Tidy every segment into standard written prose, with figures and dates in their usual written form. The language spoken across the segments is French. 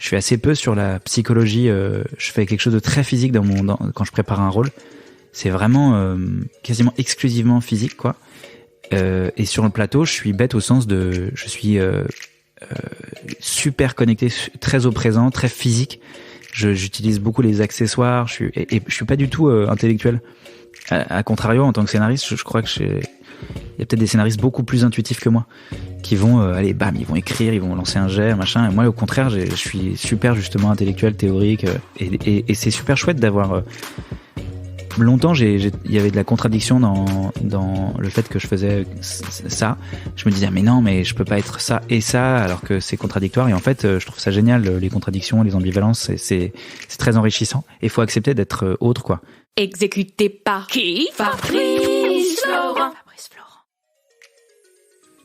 suis assez peu sur la psychologie. Je fais quelque chose de très physique quand je prépare un rôle. C'est vraiment quasiment exclusivement physique, quoi. Et sur le plateau, je suis bête au sens de, je suis super connecté, très au présent, très physique. J'utilise beaucoup les accessoires. Je suis pas du tout intellectuel. À contrario, en tant que scénariste, je crois que il y a peut-être des scénaristes beaucoup plus intuitifs que moi, qui vont aller, bam, ils vont écrire, ils vont lancer un jet, machin. Et moi, au contraire, je suis super justement intellectuel, théorique, et c'est super chouette d'avoir. Longtemps, il y avait de la contradiction dans le fait que je faisais ça. Je me disais, mais non, mais je peux pas être ça et ça, alors que c'est contradictoire. Et en fait, je trouve ça génial, les contradictions, les ambivalences. C'est très enrichissant. Et il faut accepter d'être autre, quoi. Exécuté par qui? Fabrice Florent.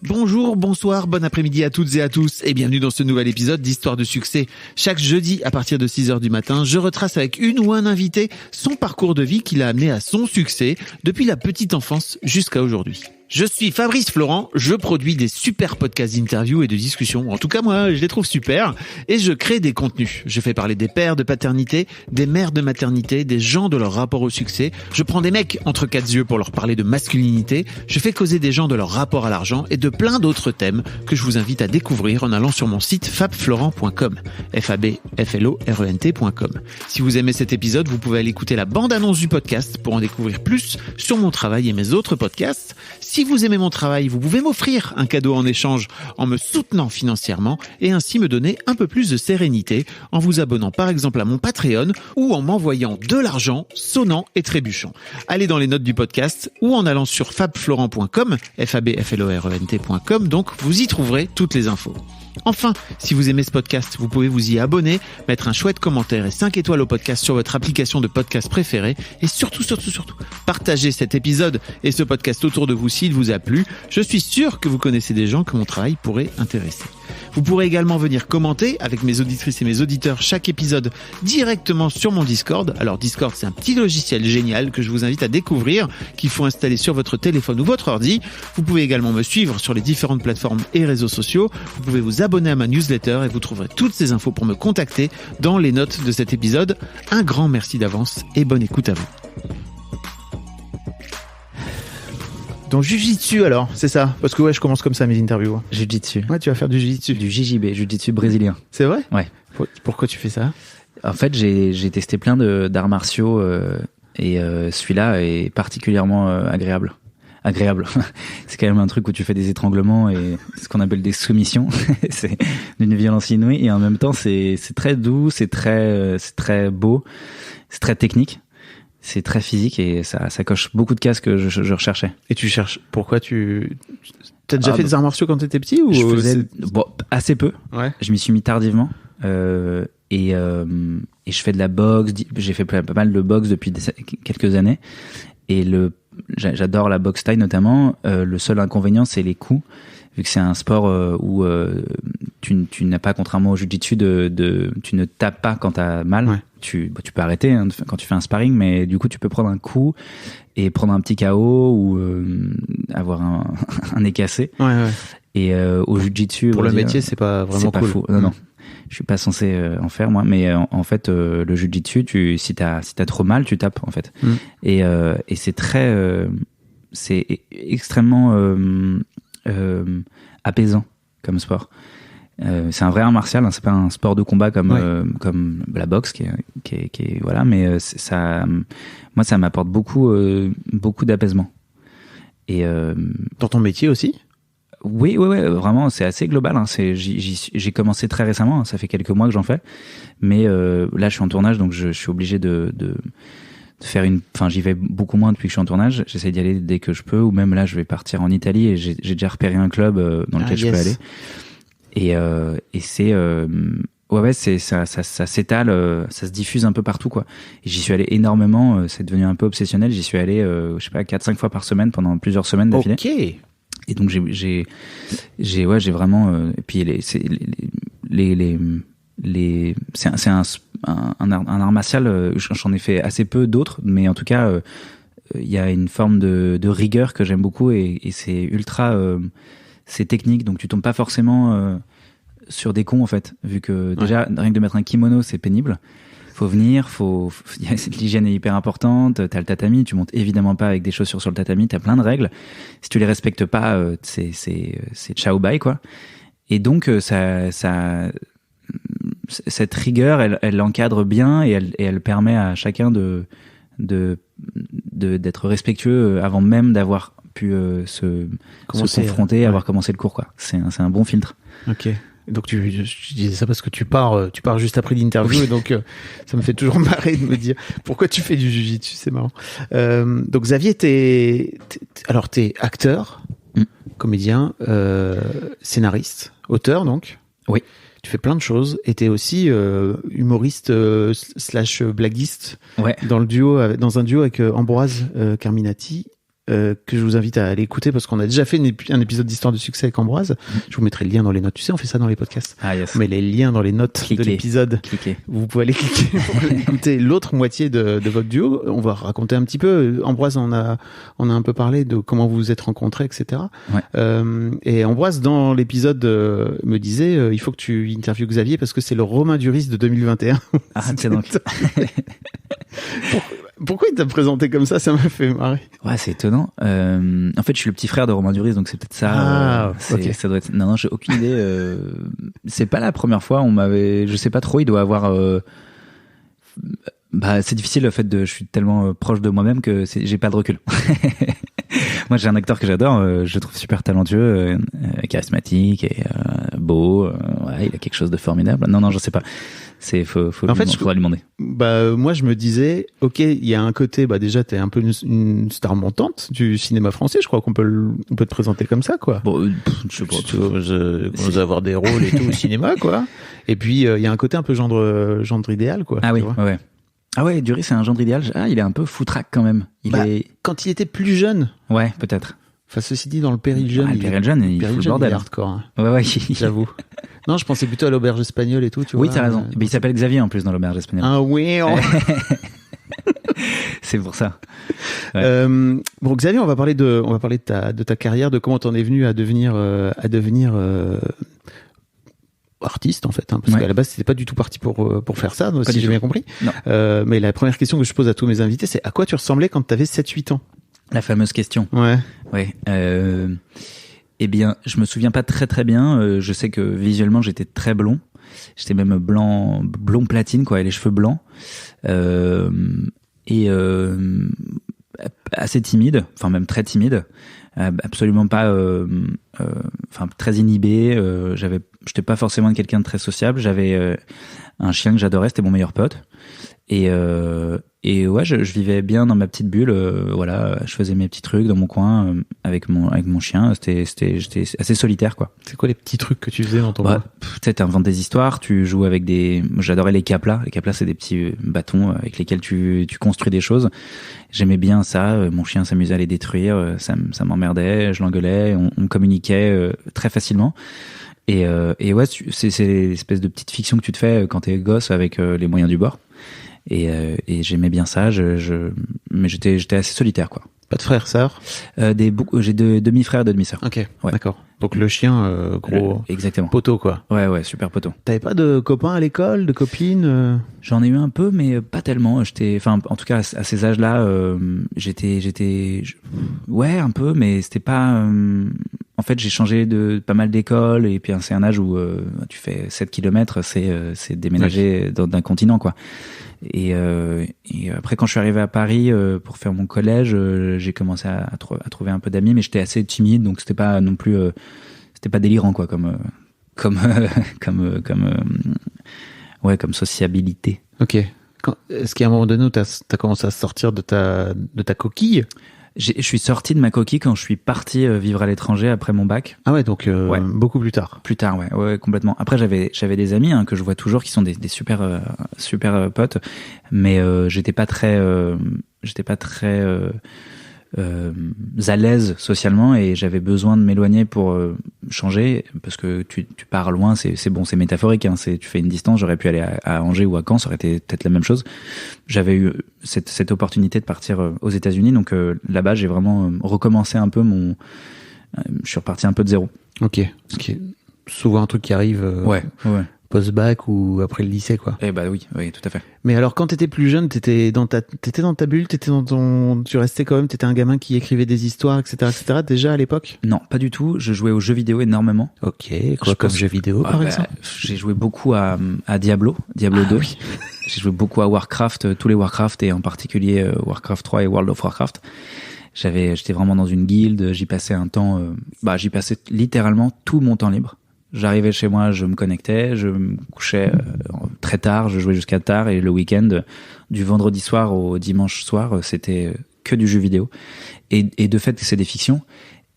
Bonjour, bonsoir, bon après-midi à toutes et à tous et bienvenue dans ce nouvel épisode d'Histoire de succès. Chaque jeudi à partir de 6h du matin, je retrace avec une ou un invité son parcours de vie qui l'a amené à son succès depuis la petite enfance jusqu'à aujourd'hui. Je suis Fabrice Florent, je produis des super podcasts d'interviews et de discussions. En tout cas, moi, je les trouve super. Et je crée des contenus. Je fais parler des pères de paternité, des mères de maternité, des gens de leur rapport au succès. Je prends des mecs entre quatre yeux pour leur parler de masculinité. Je fais causer des gens de leur rapport à l'argent et de plein d'autres thèmes que je vous invite à découvrir en allant sur mon site fabflorent.com. fabflorent.com. Si vous aimez cet épisode, vous pouvez aller écouter la bande-annonce du podcast pour en découvrir plus sur mon travail et mes autres podcasts. Si vous aimez mon travail, vous pouvez m'offrir un cadeau en échange en me soutenant financièrement et ainsi me donner un peu plus de sérénité en vous abonnant par exemple à mon Patreon ou en m'envoyant de l'argent sonnant et trébuchant. Allez dans les notes du podcast ou en allant sur fabflorent.com, fabflorent.com, donc vous y trouverez toutes les infos. Enfin, si vous aimez ce podcast, vous pouvez vous y abonner, mettre un chouette commentaire et 5 étoiles au podcast sur votre application de podcast préférée et surtout, partagez cet épisode et ce podcast autour de vous s'il vous a plu. Je suis sûr que vous connaissez des gens que mon travail pourrait intéresser. Vous pourrez également venir commenter avec mes auditrices et mes auditeurs chaque épisode directement sur mon Discord. Alors Discord, c'est un petit logiciel génial que je vous invite à découvrir, qu'il faut installer sur votre téléphone ou votre ordi. Vous pouvez également me suivre sur les différentes plateformes et réseaux sociaux. Vous pouvez vous abonner à ma newsletter et vous trouverez toutes ces infos pour me contacter dans les notes de cet épisode. Un grand merci d'avance et bonne écoute à vous. Donc Jiu-Jitsu alors, c'est ça? Parce que ouais, je commence comme ça mes interviews. Jiu-Jitsu. Ouais, tu vas faire du Jiu-Jitsu. Du JJB, Jiu-Jitsu brésilien. C'est vrai? Ouais. Pourquoi tu fais ça? En fait, j'ai testé plein d'arts martiaux et celui-là est particulièrement agréable. C'est quand même un truc où tu fais des étranglements et ce qu'on appelle des soumissions. C'est d'une violence inouïe et en même temps c'est très doux, c'est très beau, c'est très technique. C'est très physique et ça coche beaucoup de cases que je recherchais. Et tu cherches, pourquoi t'as déjà fait des arts martiaux quand t'étais petit ou? Je faisais, assez peu. Ouais. Je m'y suis mis tardivement. Et je fais de la boxe, j'ai fait pas mal de boxe depuis quelques années. Et j'adore la boxe thaï notamment. Le seul inconvénient, c'est les coups. Vu que c'est un sport où tu n'as pas, contrairement au jiu-jitsu, tu ne tapes pas quand t'as mal. Ouais. Tu peux arrêter hein, quand tu fais un sparring, mais du coup tu peux prendre un coup et prendre un petit KO ou avoir un nez cassé. Ouais. Et au jiu-jitsu, pour le métier, c'est pas vraiment c'est cool. Pas fou. Non, je suis pas censé en faire moi, mais en fait le jiu-jitsu, si t'as trop mal, tu tapes en fait. Et c'est c'est extrêmement apaisant comme sport. C'est un vrai art martial, hein, c'est pas un sport de combat comme la boxe qui est voilà, mais moi ça m'apporte beaucoup d'apaisement. Et dans ton métier aussi? Oui, vraiment, c'est assez global. Hein. J'ai commencé très récemment, hein, ça fait quelques mois que j'en fais, mais là je suis en tournage, donc je suis obligé de faire j'y vais beaucoup moins depuis que je suis en tournage. J'essaie d'y aller dès que je peux, ou même là je vais partir en Italie et j'ai déjà repéré un club dans lequel je peux aller. Et c'est ça s'étale, ça se diffuse un peu partout quoi. Et j'y suis allé énormément, c'est devenu un peu obsessionnel. J'y suis allé je sais pas 4-5 fois par semaine pendant plusieurs semaines d'affilée. OK. Et donc j'ai vraiment et puis c'est un art martial, j'en ai fait assez peu d'autres, mais en tout cas il y a une forme de rigueur que j'aime beaucoup et c'est ultra c'est technique, donc tu tombes pas forcément sur des cons en fait, vu que déjà rien que de mettre un kimono c'est pénible. Faut venir, l'hygiène est hyper importante. T'as le tatami, tu montes évidemment pas avec des chaussures sur le tatami. T'as plein de règles. Si tu les respectes pas, c'est ciao bye quoi. Et donc cette rigueur, elle l'encadre bien et elle permet à chacun d'être respectueux avant même d'avoir pu se confronter, avoir commencé le cours quoi. C'est un bon filtre. Ok. Donc je disais ça parce que tu pars juste après l'interview et donc ça me fait toujours marrer de me dire pourquoi tu fais du jiu-jitsu, c'est marrant. Donc Xavier, t'es acteur, comédien, scénariste, auteur donc. Oui. Tu fais plein de choses et t'es aussi humoriste / blaguiste dans un duo avec Ambroise Carminati. Que je vous invite à aller écouter parce qu'on a déjà fait un épisode d'Histoire de succès avec Ambroise. Je vous mettrai le lien dans les notes. Tu sais, on fait ça dans les podcasts. Ah, yes. On met les liens dans les notes de l'épisode. Cliquez. Vous pouvez aller cliquer pour écouter l'autre moitié de votre duo. On va raconter un petit peu. Ambroise, on a un peu parlé de comment vous vous êtes rencontrés, etc. Ouais. Et Ambroise, dans l'épisode, me disait il faut que tu interviewes Xavier parce que c'est le Romain Duris de 2021. Ah, c'est donc. Pourquoi il t'a présenté comme ça? Ça m'a fait marrer. Ouais, c'est étonnant. En fait, je suis le petit frère de Romain Duris, donc c'est peut-être ça. Ok. Ça doit être. Non, j'ai aucune idée. C'est pas la première fois. Je sais pas trop. Il doit avoir. C'est difficile le fait je suis tellement proche de moi-même que j'ai pas de recul. Moi, j'ai un acteur que j'adore. Je le trouve super talentueux, charismatique et beau. Il a quelque chose de formidable. Non, je sais pas. Faut lui demander. Moi, je me disais, ok, il y a un côté, déjà, t'es un peu une star montante du cinéma français. Je crois qu'on peut te présenter comme ça, quoi. Bon, je sais pas. Tu veux avoir des rôles et tout au cinéma, quoi. Et puis, il y a un côté un peu gendre idéal, quoi. Ah oui, ouais. Ah ouais, Duris, c'est un gendre idéal. Ah, il est un peu foutraque quand même. Quand il était plus jeune. Ouais, peut-être. Enfin, ceci dit, dans le Péril Jeune. Le Péril Jeune, il fout le bordel. Il est hardcore. Hein. Ouais. J'avoue. Non, je pensais plutôt à l'Auberge Espagnole et tout, tu vois. Oui, t'as raison. Mais il s'appelle Xavier en plus dans l'Auberge Espagnole. Ah oui. C'est pour ça. Ouais. Bon, Xavier, on va parler de ta carrière, de comment t'en es venu à devenir artiste en fait, parce qu'à la base c'était pas du tout parti pour faire ça, si j'ai bien compris. Non. Mais la première question que je pose à tous mes invités, c'est à quoi tu ressemblais quand t'avais 7-8 ans? La fameuse question. Ouais. Eh bien, je me souviens pas très très bien. Je sais que visuellement j'étais très blond. J'étais même blond platine quoi, et les cheveux blancs. Assez timide, enfin même très timide. Absolument pas, très inhibé. J'étais pas forcément quelqu'un de très sociable. J'avais un chien que j'adorais, c'était mon meilleur pote. Et ouais, je vivais bien dans ma petite bulle. Je faisais mes petits trucs dans mon coin avec mon chien. J'étais assez solitaire, quoi. C'est quoi les petits trucs que tu faisais dans ton coin? Tu sais, t'inventes des histoires. Tu joues avec j'adorais les caplas. Les caplas, c'est des petits bâtons avec lesquels tu construis des choses. J'aimais bien ça. Mon chien s'amusait à les détruire. Ça m'emmerdait. Je l'engueulais. On communiquait très facilement. Et ouais, c'est l'espèce de petite fiction que tu te fais quand t'es gosse avec les moyens du bord. Et j'aimais bien ça. Mais j'étais assez solitaire, quoi. Pas de frères, sœurs? J'ai deux demi-frères et deux demi-sœurs. Ok, ouais. D'accord. Donc le chien, gros exactement. Poteau, quoi. Ouais, super poteau. T'avais pas de copains à l'école, de copines? J'en ai eu un peu, mais pas tellement. En tout cas, à ces âges-là, ouais, un peu, mais c'était pas. En fait, j'ai changé de pas mal d'écoles, et puis c'est un âge où tu fais 7 kilomètres, c'est déménager d'un continent, quoi. Et après, quand je suis arrivé à Paris pour faire mon collège, j'ai commencé à trouver un peu d'amis, mais j'étais assez timide, donc c'était pas non plus, c'était pas délirant, quoi, comme sociabilité. Ok. Est-ce qu'il y a un moment donné où t'as commencé à sortir de ta coquille? Je suis sorti de ma coquille quand je suis parti vivre à l'étranger après mon bac. Ah ouais, donc beaucoup plus tard. Plus tard, ouais, complètement. Après, j'avais des amis que je vois toujours qui sont des super potes, mais j'étais pas très à l'aise socialement, et j'avais besoin de m'éloigner pour changer, parce que tu pars loin, c'est bon, c'est métaphorique, hein, tu fais une distance. J'aurais pu aller à Angers ou à Caen, ça aurait été peut-être la même chose. J'avais eu cette opportunité de partir aux États-Unis, donc là-bas j'ai vraiment recommencé un peu je suis reparti un peu de zéro. Ok. souvent un truc qui arrive Ouais. post-bac ou après le lycée, quoi. Eh bah oui, tout à fait. Mais alors, quand t'étais plus jeune, t'étais dans ta bulle, tu restais quand même, t'étais un gamin qui écrivait des histoires, etc., déjà à l'époque? Non, pas du tout. Je jouais aux jeux vidéo énormément. Ok, quoi comme jeu vidéo, par exemple? J'ai joué beaucoup à Diablo 2. Oui. J'ai joué beaucoup à Warcraft, tous les Warcraft et en particulier Warcraft 3 et World of Warcraft. J'étais vraiment dans une guilde, j'y passais j'y passais littéralement tout mon temps libre. J'arrivais chez moi, je me connectais, je me couchais très tard, je jouais jusqu'à tard et le week-end, du vendredi soir au dimanche soir, c'était que du jeu vidéo. Et de fait, c'est des fictions.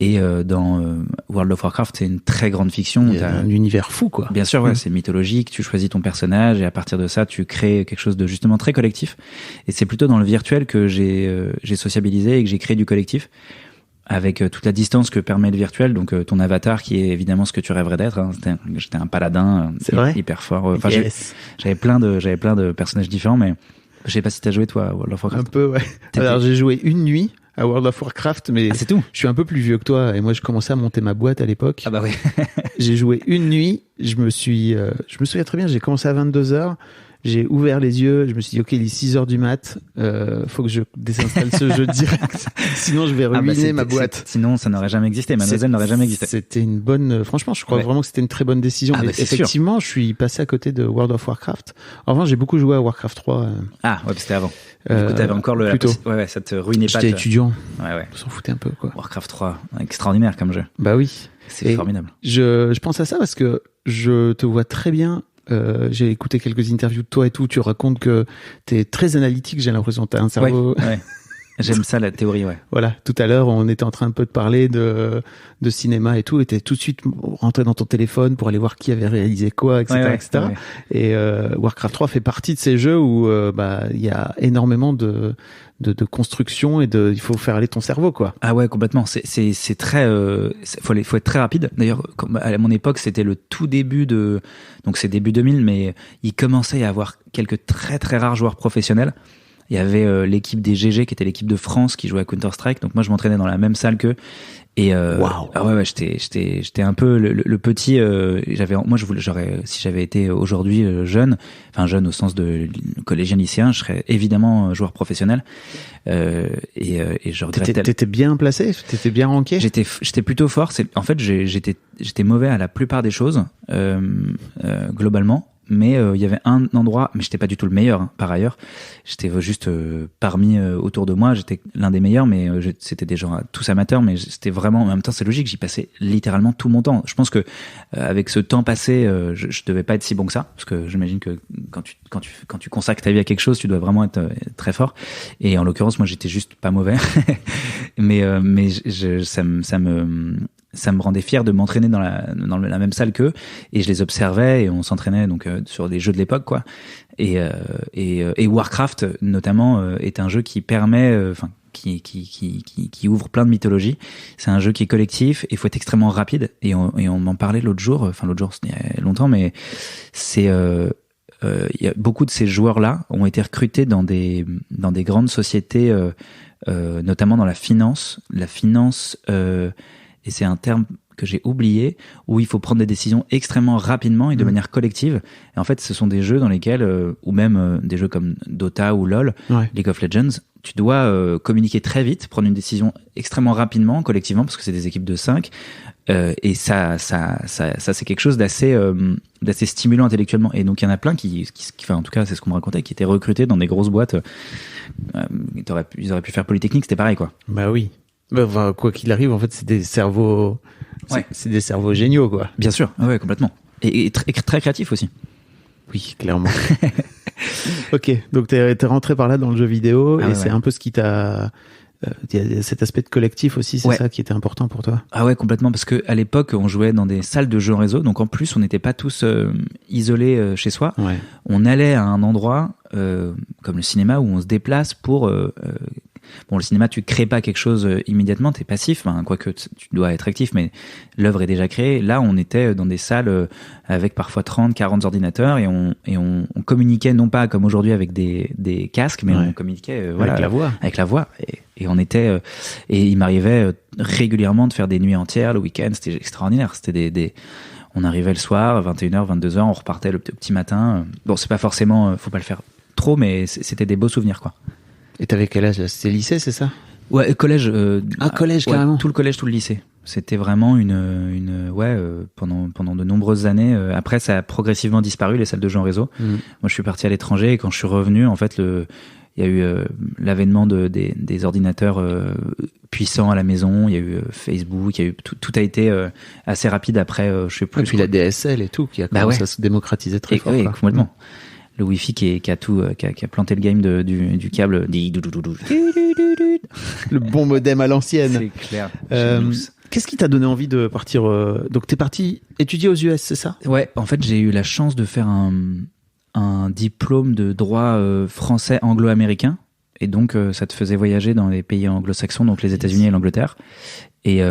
Et dans World of Warcraft, c'est une très grande fiction. Il y a un univers fou, quoi. Bien sûr, ouais, c'est mythologique. Tu choisis ton personnage et à partir de ça, tu crées quelque chose de justement très collectif. Et c'est plutôt dans le virtuel que j'ai sociabilisé et que j'ai créé du collectif, avec toute la distance que permet le virtuel. Donc ton avatar, qui est évidemment ce que tu rêverais d'être. Hein. J'étais un paladin, hyper fort. Enfin, yes. j'avais plein de personnages différents, mais je sais pas si t'as joué toi à World of Warcraft. Un peu, ouais. Alors j'ai joué une nuit à World of Warcraft, mais c'est tout. Je suis un peu plus vieux que toi et moi je commençais à monter ma boîte à l'époque. Ah bah oui. J'ai joué une nuit, je me souviens très bien, j'ai commencé à 22h, j'ai ouvert les yeux, je me suis dit ok, il est 6h du mat, faut que je désinstalle ce jeu direct, sinon je vais ruiner ma boîte. Sinon ça n'aurait jamais existé, Mademoiselle n'aurait jamais existé. C'était une bonne, franchement je crois vraiment que c'était une très bonne décision. Mais effectivement, je suis passé à côté de World of Warcraft. En revanche, j'ai beaucoup joué à Warcraft 3. Ah ouais, c'était avant. Du coup, t'avais encore ouais, ça te ruinait pas. J'étais étudiant. Ouais. On s'en foutait un peu, quoi. Warcraft 3, extraordinaire comme jeu. Bah oui. C'est formidable. Je pense à ça parce que je te vois très bien. J'ai écouté quelques interviews de toi et tout. Tu racontes que t'es très analytique. J'ai l'impression que t'as un cerveau. Ouais. J'aime ça, la théorie, ouais. Voilà. Tout à l'heure, on était en train un peu de parler de cinéma et tout. Et t'es tout de suite rentré dans ton téléphone pour aller voir qui avait réalisé quoi, etc., etc. Ouais. Et Warcraft 3 fait partie de ces jeux où il y a énormément de construction et il faut faire aller ton cerveau, quoi. Ah ouais, complètement. C'est très, faut être très rapide. D'ailleurs, à mon époque, c'était le tout début donc c'est début 2000, mais il commençait à y avoir quelques très très rares joueurs professionnels. Il y avait l'équipe des GG qui était l'équipe de France qui jouait à Counter-Strike. Donc moi je m'entraînais dans la même salle qu'eux. Et wow. Ah ouais, j'étais un peu le petit. Si j'avais été aujourd'hui jeune au sens de collégien lycéen, je serais évidemment joueur professionnel. Et je regrette. T'étais bien placé, t'étais bien ranké. J'étais plutôt fort. En fait, j'étais mauvais à la plupart des choses globalement. Mais il y avait un endroit, mais j'étais pas du tout le meilleur, hein, par ailleurs. J'étais juste parmi autour de moi, j'étais l'un des meilleurs, mais c'était des gens tous amateurs, mais c'était vraiment, en même temps c'est logique, j'y passais littéralement tout mon temps. Je pense que avec ce temps passé, je devais pas être si bon que ça, parce que j'imagine que quand tu consacres ta vie à quelque chose, tu dois vraiment être très fort. Et en l'occurrence, moi j'étais juste pas mauvais, mais ça me rendait fier de m'entraîner dans la même salle qu'eux, et je les observais et on s'entraînait donc sur des jeux de l'époque, quoi. Et Warcraft notamment est un jeu qui permet, qui ouvre plein de mythologies. C'est un jeu qui est collectif et il faut être extrêmement rapide. Et on m'en parlait l'autre jour, c'était il y a longtemps, mais c'est il y a beaucoup de ces joueurs-là ont été recrutés dans des grandes sociétés, notamment dans la finance. Et c'est un terme que j'ai oublié, où il faut prendre des décisions extrêmement rapidement et de manière collective. Et en fait, ce sont des jeux dans lesquels, ou même des jeux comme Dota ou LoL, League of Legends, tu dois communiquer très vite, prendre une décision extrêmement rapidement, collectivement, parce que c'est des équipes de 5. Et ça c'est quelque chose d'assez stimulant intellectuellement. Et donc il y en a plein qui en tout cas c'est ce qu'on me racontait, qui étaient recrutés dans des grosses boîtes. Ils auraient pu faire Polytechnique, c'était pareil, quoi. Bah oui. Enfin, quoi qu'il arrive, en fait, c'est des cerveaux, c'est des cerveaux géniaux, quoi. Bien sûr, ouais, complètement. Et très, très créatifs aussi. Oui, clairement. Ok, donc t'es rentré par là dans le jeu vidéo, et c'est un peu ce qui t'a... Il y a cet aspect de collectif aussi, c'est ça qui était important pour toi? Ah ouais, complètement, parce que à l'époque, on jouait dans des salles de jeux en réseau, donc en plus, on n'était pas tous isolés chez soi. Ouais. On allait à un endroit, comme le cinéma, où on se déplace pour... Bon, le cinéma, tu crées pas quelque chose immédiatement, t'es passif, quoique tu dois être actif, mais l'œuvre est déjà créée. Là, on était dans des salles avec parfois 30, 40 ordinateurs et on communiquait non pas comme aujourd'hui avec des casques, mais on communiquait avec la voix. Et on était et il m'arrivait régulièrement de faire des nuits entières le week-end. C'était extraordinaire. C'était On arrivait le soir, 21h, 22h, on repartait le petit matin. Bon, c'est pas forcément, faut pas le faire trop, mais c'était des beaux souvenirs, quoi. Et t'avais quel âge là? C'était lycée, c'est ça? Ouais, collège. Collège, ouais, carrément. Tout le collège, tout le lycée. C'était vraiment pendant de nombreuses années. Après, ça a progressivement disparu, les salles de jeux en réseau. Moi, je suis parti à l'étranger et quand je suis revenu, en fait, il y a eu l'avènement des ordinateurs puissants à la maison. Il y a eu Facebook. Il y a eu tout a été assez rapide après. Je sais plus. Et puis la DSL et tout qui a commencé à se démocratiser très fort. Oui, complètement. Le Wi-Fi qui a planté le game du câble. Le bon modem à l'ancienne. C'est clair. Qu'est-ce qui t'a donné envie de partir Donc t'es parti étudier aux US, c'est ça? Ouais, en fait j'ai eu la chance de faire un diplôme de droit français anglo-américain, et donc ça te faisait voyager dans les pays anglo-saxons, donc les États-Unis et l'Angleterre. Et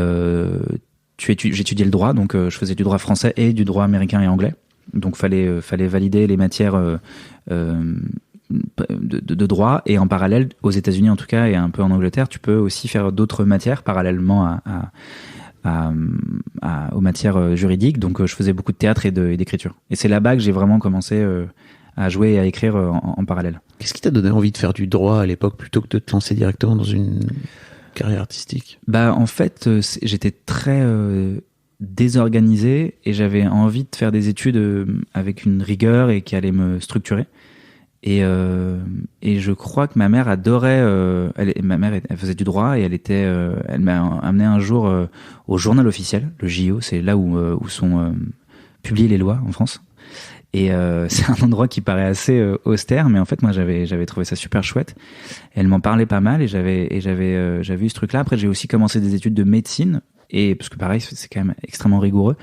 j'étudiais le droit, donc je faisais du droit français et du droit américain et anglais. Donc fallait valider les matières de droit, et en parallèle aux États-Unis en tout cas et un peu en Angleterre, tu peux aussi faire d'autres matières parallèlement aux matières juridiques. Donc je faisais beaucoup de théâtre et d'écriture. Et c'est là-bas que j'ai vraiment commencé à jouer et à écrire en parallèle. Qu'est-ce qui t'a donné envie de faire du droit à l'époque plutôt que de te lancer directement dans une carrière artistique? En fait, j'étais très désorganisé et j'avais envie de faire des études avec une rigueur et qui allait me structurer. Et je crois que ma mère adorait. Elle faisait du droit et elle m'a amené un jour au Journal Officiel, le JO, c'est là où sont publiées les lois en France. Et c'est un endroit qui paraît assez austère, mais en fait moi j'avais trouvé ça super chouette. Elle m'en parlait pas mal et j'avais eu ce truc-là. Après j'ai aussi commencé des études de médecine, et parce que pareil c'est quand même extrêmement rigoureux,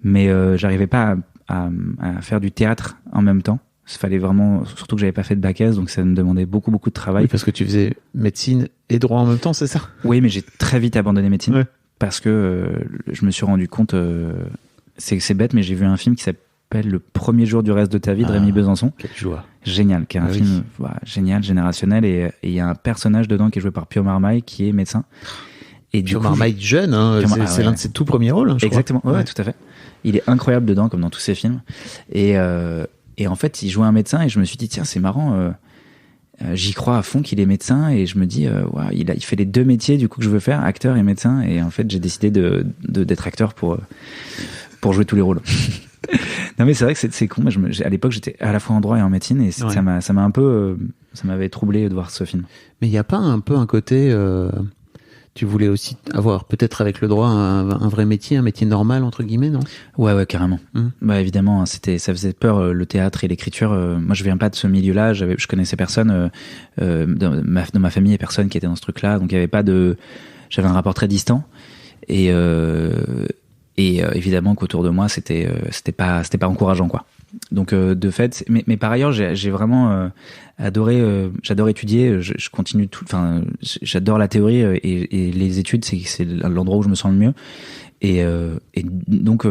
mais j'arrivais pas à faire du théâtre en même temps. Il fallait vraiment, surtout que j'avais pas fait de bac S, donc ça me demandait beaucoup de travail. Oui, parce que tu faisais médecine et droit en même temps, c'est ça? Oui, mais j'ai très vite abandonné médecine, ouais. Parce que je me suis rendu compte, c'est bête, mais j'ai vu un film qui s'appelle Le premier jour du reste de ta vie de Rémi Besançon. Quelle joie. Génial, qui est un film génial, générationnel, et il y a un personnage dedans qui est joué par Pio Marmaille, qui est médecin. Et Pio Marmaille jeune, hein, c'est l'un de ses tout premiers rôles, hein, je Exactement, crois. Ouais, tout à fait. Il est incroyable dedans, comme dans tous ses films. Et en fait, il jouait un médecin, et je me suis dit, tiens, c'est marrant, j'y crois à fond qu'il est médecin, et je me dis, il fait les deux métiers du coup que je veux faire, acteur et médecin, et en fait, j'ai décidé d'être acteur pour jouer tous les rôles. Non mais c'est vrai que c'est con, mais à l'époque j'étais à la fois en droit et en médecine, et ça m'a un peu, ça m'avait troublé de voir ce film. Mais il y a pas un peu un côté, tu voulais aussi avoir peut-être avec le droit un vrai métier, un métier normal entre guillemets, non? Ouais, carrément. Évidemment, ça faisait peur, le théâtre et l'écriture. Moi je viens pas de ce milieu-là, je connaissais personne dans ma famille, et personne qui était dans ce truc-là, donc il y avait pas j'avais un rapport très distant, et évidemment qu'autour de moi c'était pas encourageant, quoi. Donc de fait, mais par ailleurs j'ai vraiment adoré, j'adore étudier, je continue j'adore la théorie, et les études c'est l'endroit où je me sens le mieux, et donc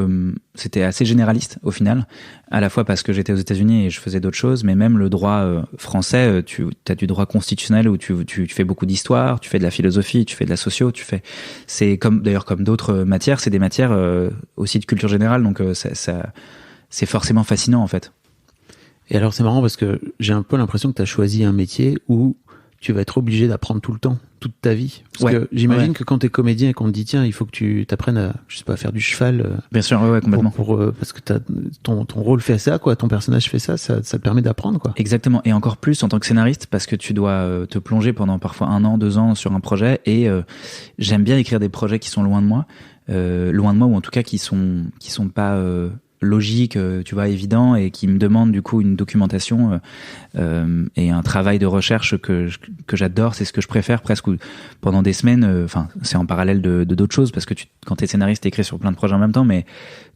c'était assez généraliste au final, à la fois parce que j'étais aux États-Unis et je faisais d'autres choses, mais même le droit français, tu as du droit constitutionnel où tu fais beaucoup d'histoire, tu fais de la philosophie, tu fais de la socio, c'est comme d'autres matières, c'est des matières aussi de culture générale, donc c'est forcément fascinant en fait. Et alors c'est marrant parce que j'ai un peu l'impression que tu as choisi un métier où tu vas être obligé d'apprendre tout le temps, toute ta vie. Parce que j'imagine que quand tu es comédien et qu'on te dit tiens, il faut que tu t'apprennes à, je sais pas, faire du cheval. Bien sûr, complètement. Parce que ton rôle fait ça, quoi, ton personnage fait ça te permet d'apprendre, quoi. Exactement, et encore plus en tant que scénariste, parce que tu dois te plonger pendant parfois 1 an, 2 ans sur un projet, et j'aime bien écrire des projets qui sont loin de moi, ou en tout cas qui sont pas logique, tu vois, évident, et qui me demande du coup une documentation et un travail de recherche que j'adore. C'est ce que je préfère presque pendant des semaines. C'est en parallèle de d'autres choses, parce que quand t'es scénariste, t'écris sur plein de projets en même temps, mais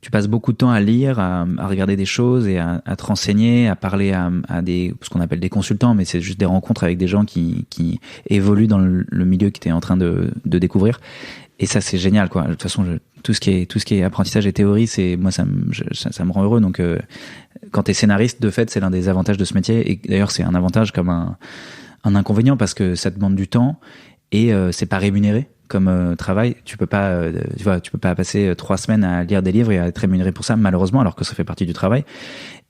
tu passes beaucoup de temps à lire, à regarder des choses et à te renseigner, à parler à ce qu'on appelle des consultants, mais c'est juste des rencontres avec des gens qui évoluent dans le milieu que t'es en train de découvrir. Et ça, c'est génial, quoi. De toute façon, tout ce qui est apprentissage et théorie, moi ça me rend heureux. Donc quand t'es scénariste, de fait, c'est l'un des avantages de ce métier, et d'ailleurs c'est un avantage comme un inconvénient, parce que ça demande du temps, et c'est pas rémunéré. comme travail. Tu peux pas passer 3 semaines à lire des livres et à être rémunéré pour ça, malheureusement, alors que ça fait partie du travail.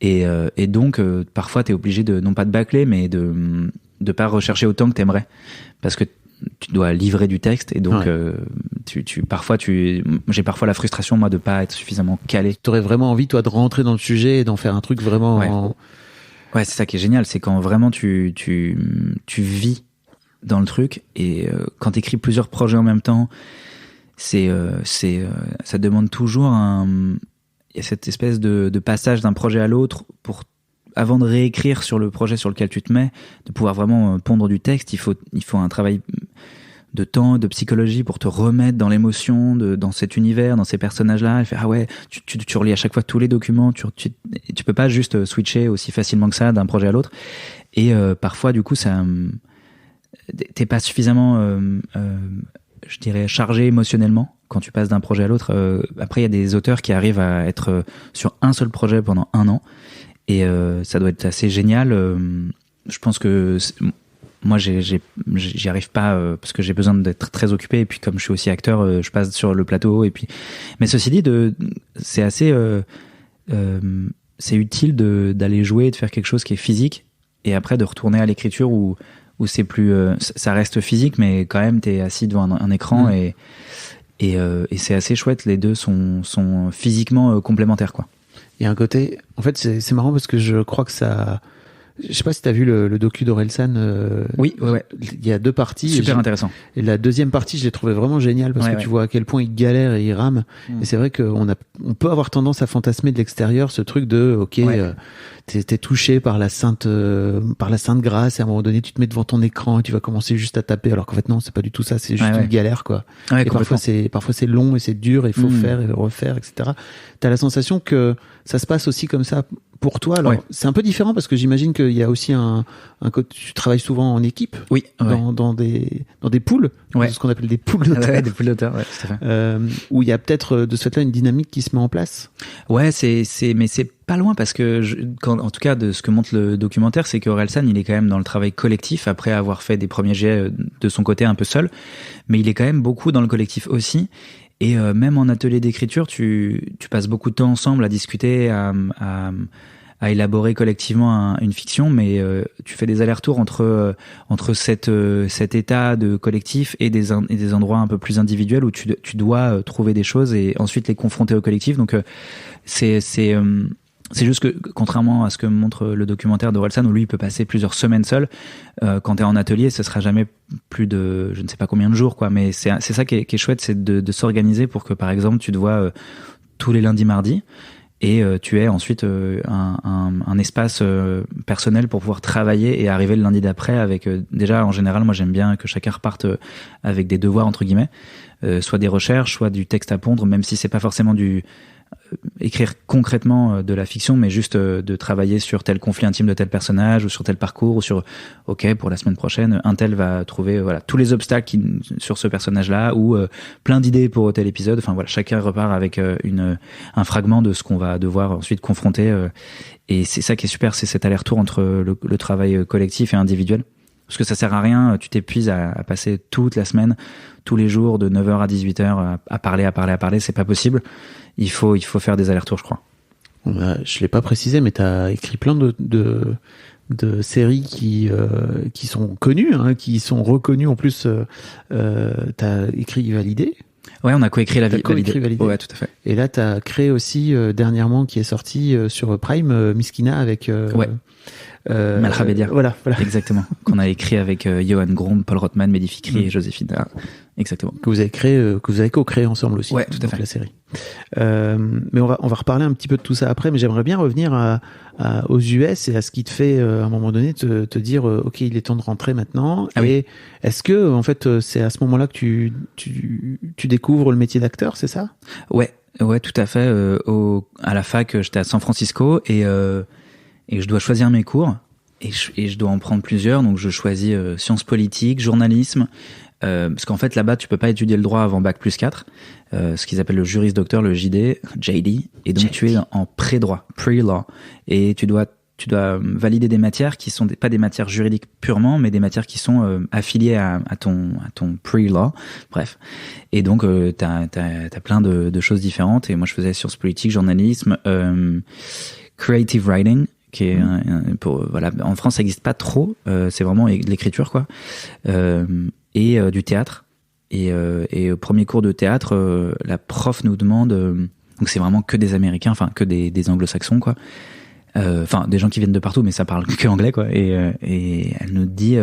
Et donc parfois t'es obligé de non pas de bâcler, mais de pas rechercher autant que t'aimerais, parce que tu dois livrer du texte, et donc j'ai parfois la frustration, moi, de pas être suffisamment calé. T'aurais vraiment envie, toi, de rentrer dans le sujet et d'en faire un truc vraiment... Ouais, c'est ça qui est génial, c'est quand vraiment tu vis dans le truc, et quand t'écris plusieurs projets en même temps, ça demande toujours cette espèce de passage d'un projet à l'autre avant de réécrire sur le projet sur lequel tu te mets, de pouvoir vraiment pondre du texte. Il faut un travail de temps, de psychologie pour te remettre dans l'émotion, dans cet univers, dans ces personnages-là, et faire ah ouais, tu relis à chaque fois tous les documents, tu peux pas juste switcher aussi facilement que ça d'un projet à l'autre. Et parfois, du coup, ça, t'es pas suffisamment, je dirais, chargé émotionnellement quand tu passes d'un projet à l'autre. Après, il y a des auteurs qui arrivent à être sur un seul projet pendant 1 an, et ça doit être assez génial. Je pense que moi, j'y arrive pas parce que j'ai besoin d'être très occupé, et puis comme je suis aussi acteur, je passe sur le plateau, et puis. Mais ceci dit, c'est assez, c'est utile d'aller jouer, de faire quelque chose qui est physique, et après de retourner à l'écriture où c'est plus, ça reste physique, mais quand même t'es assis devant un écran, et c'est assez chouette. Les deux sont physiquement complémentaires, quoi. Il y a un côté, en fait, c'est marrant parce que je crois que ça. Je sais pas si t'as vu le docu d'Orelsan. Oui, ouais. Il y a 2 parties. Super intéressant. Et la deuxième partie, je l'ai trouvé vraiment géniale parce que tu vois à quel point il galère et il rame. Et c'est vrai qu'on peut avoir tendance à fantasmer de l'extérieur ce truc de, t'es touché par la sainte grâce, et à un moment donné, tu te mets devant ton écran et tu vas commencer juste à taper. Alors qu'en fait, non, c'est pas du tout ça. C'est juste une galère, quoi. Ouais, et parfois c'est long et c'est dur et il faut faire et refaire, etc. T'as la sensation que ça se passe aussi comme ça pour toi. Alors, c'est un peu différent parce que j'imagine qu'il y a aussi un côté, tu travailles souvent en équipe. Oui. Dans des poules. Ce qu'on appelle des poules d'auteurs. Ouais, des poules d'auteurs, ouais, tout à fait. Où il y a peut-être de ce fait-là une dynamique qui se met en place. Ouais, mais c'est pas loin, parce que en tout cas, de ce que montre le documentaire, c'est qu'Orelsan, il est quand même dans le travail collectif après avoir fait des premiers jets de son côté un peu seul, mais il est quand même beaucoup dans le collectif aussi. Et même en atelier d'écriture, tu passes beaucoup de temps ensemble à discuter, à élaborer collectivement une fiction, mais tu fais des allers-retours entre cet état de collectif et des endroits un peu plus individuels où tu dois trouver des choses et ensuite les confronter au collectif. Donc c'est juste que, contrairement à ce que montre le documentaire d'Orelsan, où lui il peut passer plusieurs semaines seul, quand t'es en atelier, ce sera jamais plus de je ne sais pas combien de jours, quoi. Mais c'est ça qui est chouette, c'est de s'organiser pour que, par exemple, tu te vois tous les lundis, mardis, et tu aies ensuite un espace personnel pour pouvoir travailler et arriver le lundi d'après avec déjà, en général, moi j'aime bien que chacun reparte avec des devoirs, entre guillemets, soit des recherches, soit du texte à pondre, même si c'est pas forcément écrire concrètement de la fiction, mais juste de travailler sur tel conflit intime de tel personnage, ou sur tel parcours, ou sur pour la semaine prochaine un tel va trouver tous les obstacles sur ce personnage-là, ou plein d'idées pour tel épisode. Enfin voilà, chacun repart avec un fragment de ce qu'on va devoir ensuite confronter, et c'est ça qui est super, c'est cet aller-retour entre le travail collectif et individuel. Parce que ça sert à rien, tu t'épuises à passer toute la semaine, tous les jours, de 9h à 18h, à parler, c'est pas possible. Il faut faire des allers-retours, je crois. Je l'ai pas précisé, mais t'as écrit plein de séries qui sont connues, qui sont reconnues en plus. T'as écrit Validé. Ouais, on a coécrit Validé. Ouais, tout à fait. Et là, t'as créé aussi dernièrement, qui est sorti sur Prime, Miskina avec. Malchabedia. Voilà. Exactement. Qu'on a écrit avec Johan Grom, Paul Rothman, Mehdi Fikri et Joséphine. Exactement. Que vous avez co-créé ensemble aussi. Ouais, tout à fait. La série. Mais on va reparler un petit peu de tout ça après, mais j'aimerais bien revenir aux US et à ce qui te fait, à un moment donné, te dire, OK, il est temps de rentrer maintenant. Ah, et est-ce que, en fait, c'est à ce moment-là que tu découvres le métier d'acteur, c'est ça? Ouais, tout à fait. À la fac, j'étais à San Francisco, et je dois choisir mes cours, et je dois en prendre plusieurs. Donc je choisis sciences politiques, journalisme, parce qu'en fait là-bas tu peux pas étudier le droit avant bac+4, ce qu'ils appellent le juris docteur, le JD, et donc tu es en pré-droit, pre-law, et tu dois tu dois valider des matières qui sont pas des matières juridiques purement, mais des matières qui sont affiliées à ton pre-law. Bref. Et donc, t'as plein de choses différentes. Et moi, je faisais sciences politiques, journalisme, creative writing, qui est voilà. En France, ça n'existe pas trop. C'est vraiment de l'écriture, quoi. Et du théâtre. Et au premier cours de théâtre, la prof nous demande, donc c'est vraiment que des Américains, enfin que des Anglo-Saxons, quoi. Enfin des gens qui viennent de partout, mais ça parle que anglais, quoi. Et elle nous dit,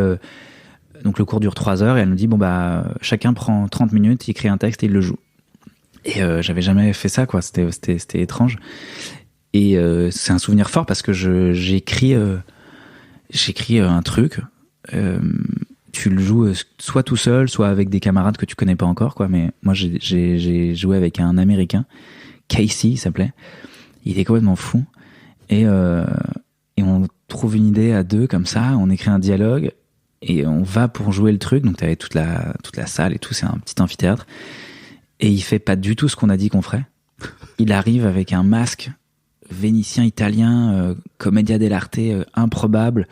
donc le cours dure 3 heures, et elle nous dit bon bah chacun prend 30 minutes, il écrit un texte et il le joue. Et j'avais jamais fait ça, quoi. C'était étrange. Et c'est un souvenir fort parce que j'écris un truc. Tu le joues soit tout seul, soit avec des camarades que tu connais pas encore, quoi. Mais moi, j'ai joué avec un Américain, Casey, il s'appelait. Il était complètement fou. Et on trouve une idée à 2 comme ça. On écrit un dialogue et on va pour jouer le truc. Donc t'avais toute la salle et tout. C'est un petit amphithéâtre. Et il fait pas du tout ce qu'on a dit qu'on ferait. Il arrive avec un masque vénitien italien, commedia dell'arte, improbable.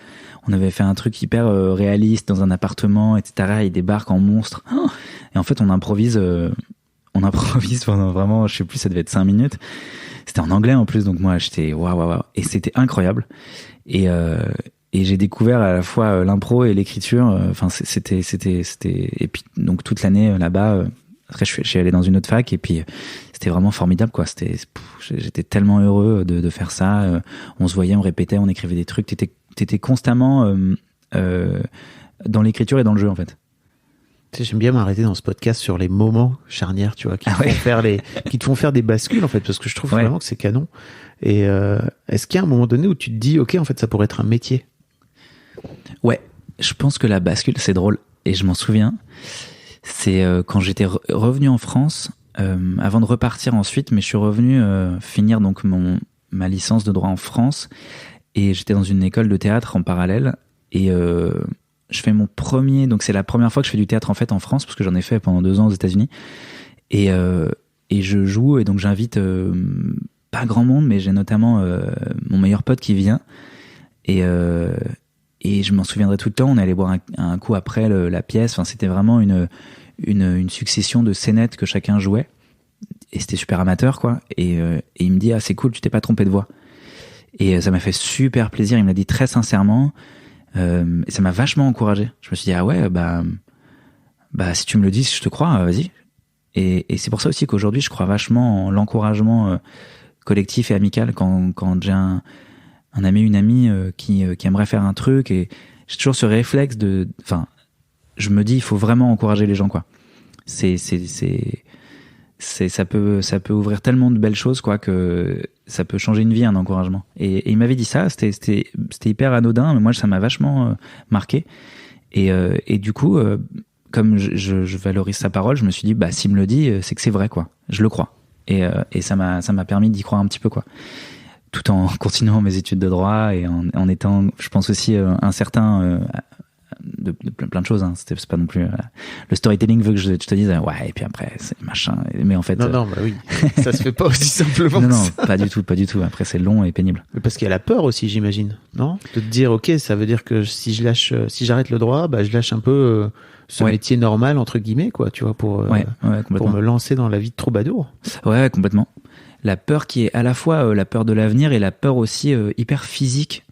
On avait fait un truc hyper réaliste dans un appartement, etc. Il débarque en monstre. Et en fait, on improvise pendant vraiment, je sais plus, ça devait être 5 minutes. C'était en anglais en plus, donc moi, j'étais waouh. Et c'était incroyable. Et j'ai découvert à la fois l'impro et l'écriture. Enfin, c'était. Et puis, donc, toute l'année là-bas, après, je suis allé dans une autre fac, et puis, c'était vraiment formidable, quoi. J'étais tellement heureux de faire ça. On se voyait, on répétait, on écrivait des trucs. T'étais constamment dans l'écriture et dans le jeu, en fait. Tu sais, j'aime bien m'arrêter dans ce podcast sur les moments charnières, tu vois, qui te font faire des bascules, en fait, parce que je trouve vraiment que c'est canon. Et est-ce qu'il y a un moment donné où tu te dis, ok, en fait, ça pourrait être un métier? Ouais, je pense que la bascule, c'est drôle, et je m'en souviens. C'est quand j'étais revenu en France, avant de repartir ensuite, mais je suis revenu finir donc ma licence de droit en France, et j'étais dans une école de théâtre en parallèle, et je fais mon premier, donc c'est la première fois que je fais du théâtre en fait en France, parce que j'en ai fait pendant 2 ans aux États-Unis, et je joue, et donc j'invite pas grand monde, mais j'ai notamment mon meilleur pote qui vient, et je m'en souviendrai tout le temps. On est allé boire un coup après la pièce. Enfin, c'était vraiment une succession de scénettes que chacun jouait, et c'était super amateur, quoi. Et il me dit, ah, c'est cool, tu t'es pas trompé de voix. Et ça m'a fait super plaisir. Il me l'a dit très sincèrement, et ça m'a vachement encouragé. Je me suis dit, ah ouais, bah si tu me le dis, je te crois, vas-y. Et c'est pour ça aussi qu'aujourd'hui je crois vachement en l'encouragement collectif et amical quand j'ai un ami, une amie qui aimerait faire un truc, et j'ai toujours ce réflexe je me dis, il faut vraiment encourager les gens, quoi. Ça peut ouvrir tellement de belles choses, quoi, que ça peut changer une vie, un encouragement. Et il m'avait dit ça, c'était hyper anodin, mais moi ça m'a vachement marqué. Et du coup, comme je valorise sa parole, je me suis dit, bah s'il me le dit, c'est que c'est vrai, quoi. Je le crois. Et ça m'a permis d'y croire un petit peu, quoi. Tout en continuant mes études de droit, et en étant, je pense aussi, incertain de plein de choses, hein. C'est pas non plus le storytelling veut que je te dise ouais, et puis après c'est machin, mais en fait non bah oui, ça se fait pas aussi simplement. non, pas du tout. Après, c'est long et pénible. Parce qu'il y a la peur aussi, j'imagine, non, de te dire, ok, ça veut dire que si j'arrête le droit, bah je lâche un peu ce métier normal entre guillemets, quoi, tu vois, pour me lancer dans la vie de troubadour. Ouais, complètement. La peur qui est à la fois la peur de l'avenir, et la peur aussi hyper physique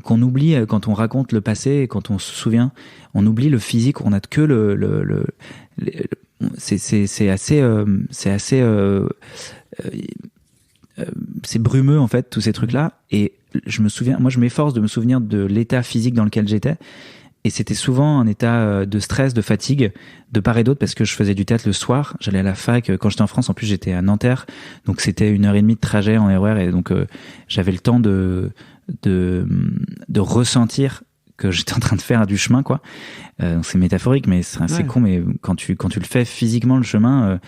qu'on oublie quand on raconte le passé, et quand on se souvient, on oublie le physique. On a que c'est brumeux, en fait, tous ces trucs-là. Et je m'efforce de me souvenir de l'état physique dans lequel j'étais. Et c'était souvent un état de stress, de fatigue, de part et d'autre, parce que je faisais du théâtre le soir. J'allais à la fac. Quand j'étais en France, en plus, j'étais à Nanterre. Donc, c'était 1h30 de trajet en RER. Et donc, j'avais le temps de ressentir que j'étais en train de faire du chemin, quoi. C'est métaphorique, mais c'est con, mais quand tu le fais physiquement, le chemin,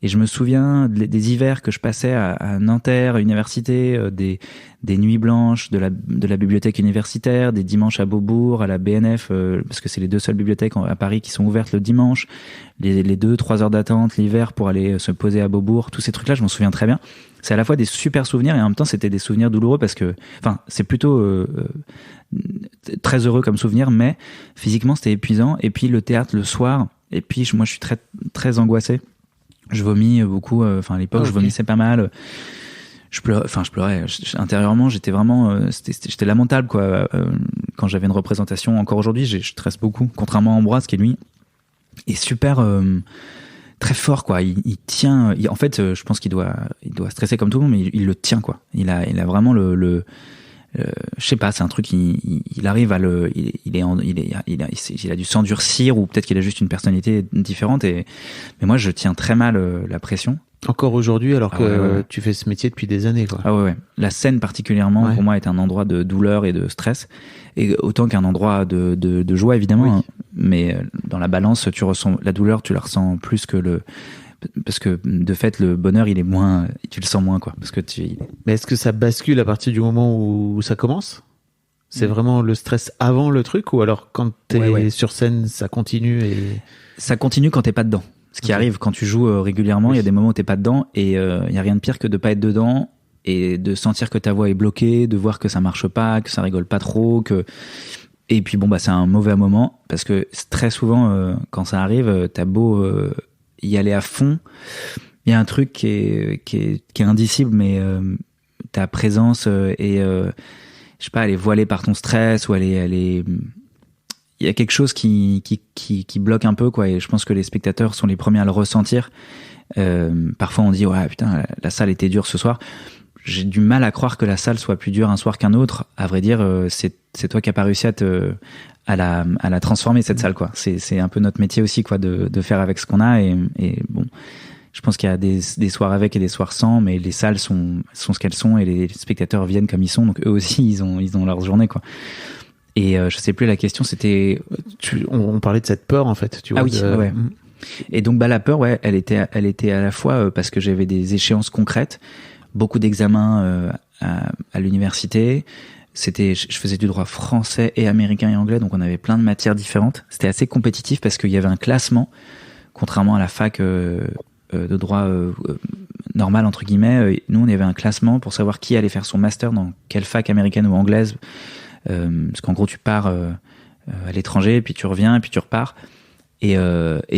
et je me souviens des hivers que je passais à Nanterre, à l'université, des nuits blanches de la bibliothèque universitaire, des dimanches à Beaubourg, à la BNF, parce que c'est les 2 seules bibliothèques à Paris qui sont ouvertes le dimanche, les 2-3 heures d'attente l'hiver pour aller se poser à Beaubourg, tous ces trucs-là, je m'en souviens très bien. c'est à la fois des super souvenirs et en même temps c'était des souvenirs douloureux parce que, enfin, c'est plutôt très heureux comme souvenir, mais physiquement c'était épuisant. Et puis le théâtre le soir, et puis moi je suis très très angoissé. Je vomis beaucoup. Enfin à l'époque je vomissais pas mal. Je pleurais. Intérieurement j'étais vraiment, j'étais lamentable quoi. Quand j'avais une représentation. Encore aujourd'hui je stresse beaucoup. Contrairement à Ambroise qui lui est super. Très fort quoi, il tient, en fait je pense qu'il doit stresser comme tout le monde, mais il le tient quoi. Il a vraiment le je sais pas, c'est un truc, il arrive à il a dû s'endurcir, ou peut-être qu'il a juste une personnalité différente, mais moi je tiens très mal la pression. Encore aujourd'hui, alors que tu fais ce métier depuis des années, quoi. Ah ouais. La scène particulièrement, pour moi, est un endroit de douleur et de stress, et autant qu'un endroit de joie, évidemment. Hein. Mais dans la balance, tu ressens la douleur, tu la ressens plus que parce que de fait, le bonheur, il est moins, tu le sens moins, quoi. Parce que Mais est-ce que ça bascule à partir du moment où ça commence? C'est vraiment le stress avant le truc, ou alors quand t'es sur scène, ça continue Ça continue quand t'es pas dedans. Ce qui arrive quand tu joues régulièrement, il y a des moments où t'es pas dedans, et il y a rien de pire que de pas être dedans et de sentir que ta voix est bloquée, de voir que ça marche pas, que ça rigole pas trop, et puis bon bah c'est un mauvais moment, parce que très souvent quand ça arrive, t'as beau y aller à fond, il y a un truc qui est indicible, mais ta présence je sais pas, elle est voilée par ton stress, ou elle est il y a quelque chose qui bloque un peu, quoi, et je pense que les spectateurs sont les premiers à le ressentir. Parfois on dit ouais putain, la salle était dure ce soir. J'ai du mal à croire que la salle soit plus dure un soir qu'un autre. À vrai dire, c'est toi qui as pas réussi à la transformer, cette salle, quoi. C'est un peu notre métier aussi, quoi, de faire avec ce qu'on a, et bon, je pense qu'il y a des soirs avec et des soirs sans, mais les salles sont ce qu'elles sont, et les spectateurs viennent comme ils sont, donc eux aussi ils ont leur journée, quoi. Et je sais plus, la question c'était, on parlait de cette peur, en fait, tu vois. Ah oui, ouais. Et donc bah la peur, ouais, elle était à la fois parce que j'avais des échéances concrètes, beaucoup d'examens à l'université. Je faisais du droit français et américain et anglais, donc on avait plein de matières différentes. C'était assez compétitif parce qu'il y avait un classement, contrairement à la fac de droit normal entre guillemets. Nous on avait un classement pour savoir qui allait faire son master dans quelle fac américaine ou anglaise. Parce qu'en gros tu pars à l'étranger, puis tu reviens, puis tu repars, et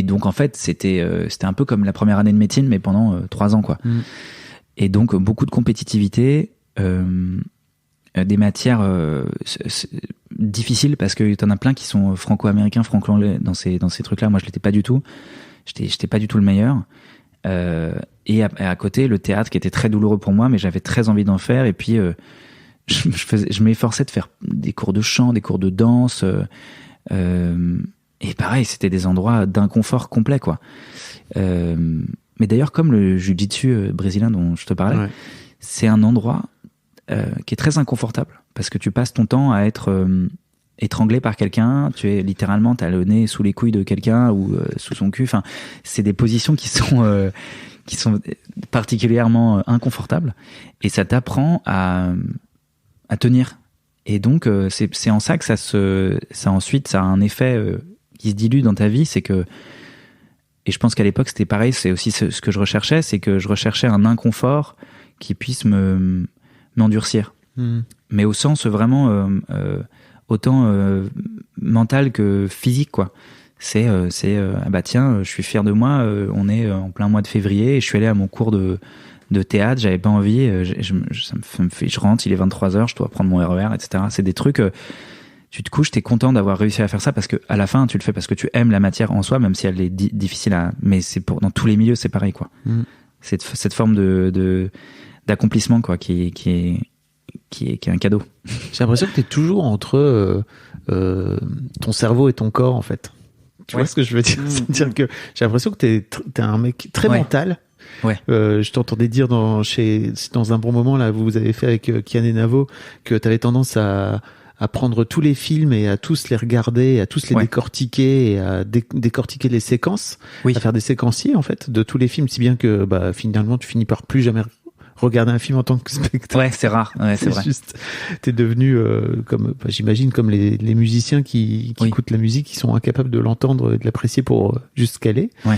donc en fait c'était un peu comme la première année de médecine, mais pendant 3 ans, quoi. Et donc beaucoup de compétitivité, des matières difficiles, parce que t'en as plein qui sont franco-américains, franco-anglais dans ces trucs-là. Moi je l'étais pas du tout, j'étais pas du tout le meilleur, et à côté le théâtre qui était très douloureux pour moi, mais j'avais très envie d'en faire, et puis je m'efforçais de faire des cours de chant, des cours de danse, et pareil, c'était des endroits d'inconfort complet, quoi. Mais d'ailleurs, comme le jiu-jitsu brésilien dont je te parlais, c'est un endroit qui est très inconfortable, parce que tu passes ton temps à être étranglé par quelqu'un, t'as le nez sous les couilles de quelqu'un, ou sous son cul. Enfin, c'est des positions qui sont particulièrement inconfortables, et ça t'apprend à tenir. Et donc c'est en ça que ça ensuite ça a un effet qui se dilue dans ta vie. C'est que, et je pense qu'à l'époque c'était pareil, c'est aussi ce que je recherchais, c'est que je recherchais un inconfort qui puisse m'endurcir, mais au sens vraiment autant mental que physique, quoi. C'est ah bah tiens, je suis fier de moi, on est en plein mois de février, et je suis allé à mon cours de théâtre, j'avais pas envie, je rentre, il est 23h, je dois prendre mon RER, etc. C'est des trucs, tu te couches, t'es content d'avoir réussi à faire ça, parce que à la fin tu le fais parce que tu aimes la matière en soi, même si elle est difficile mais c'est dans tous les milieux c'est pareil, quoi. Cette forme d'accomplissement, quoi, qui est un cadeau. J'ai l'impression que t'es toujours entre ton cerveau et ton corps, en fait. Tu vois ce que je veux dire? C'est-à-dire que j'ai l'impression que t'es un mec très mental. Ouais. Je t'entendais dire dans un bon moment là, vous avez fait avec Kian et Navo, que t'avais tendance à prendre tous les films et à tous les regarder, à tous les décortiquer, et à décortiquer les séquences, à faire des séquenciers, en fait, de tous les films, si bien que finalement tu finis par plus jamais regarder un film en tant que spectateur. Ouais, c'est rare. Ouais, c'est vrai. Juste, t'es devenu comme, j'imagine, comme les musiciens qui écoutent la musique, qui sont incapables de l'entendre et de l'apprécier pour juste caler. Ouais.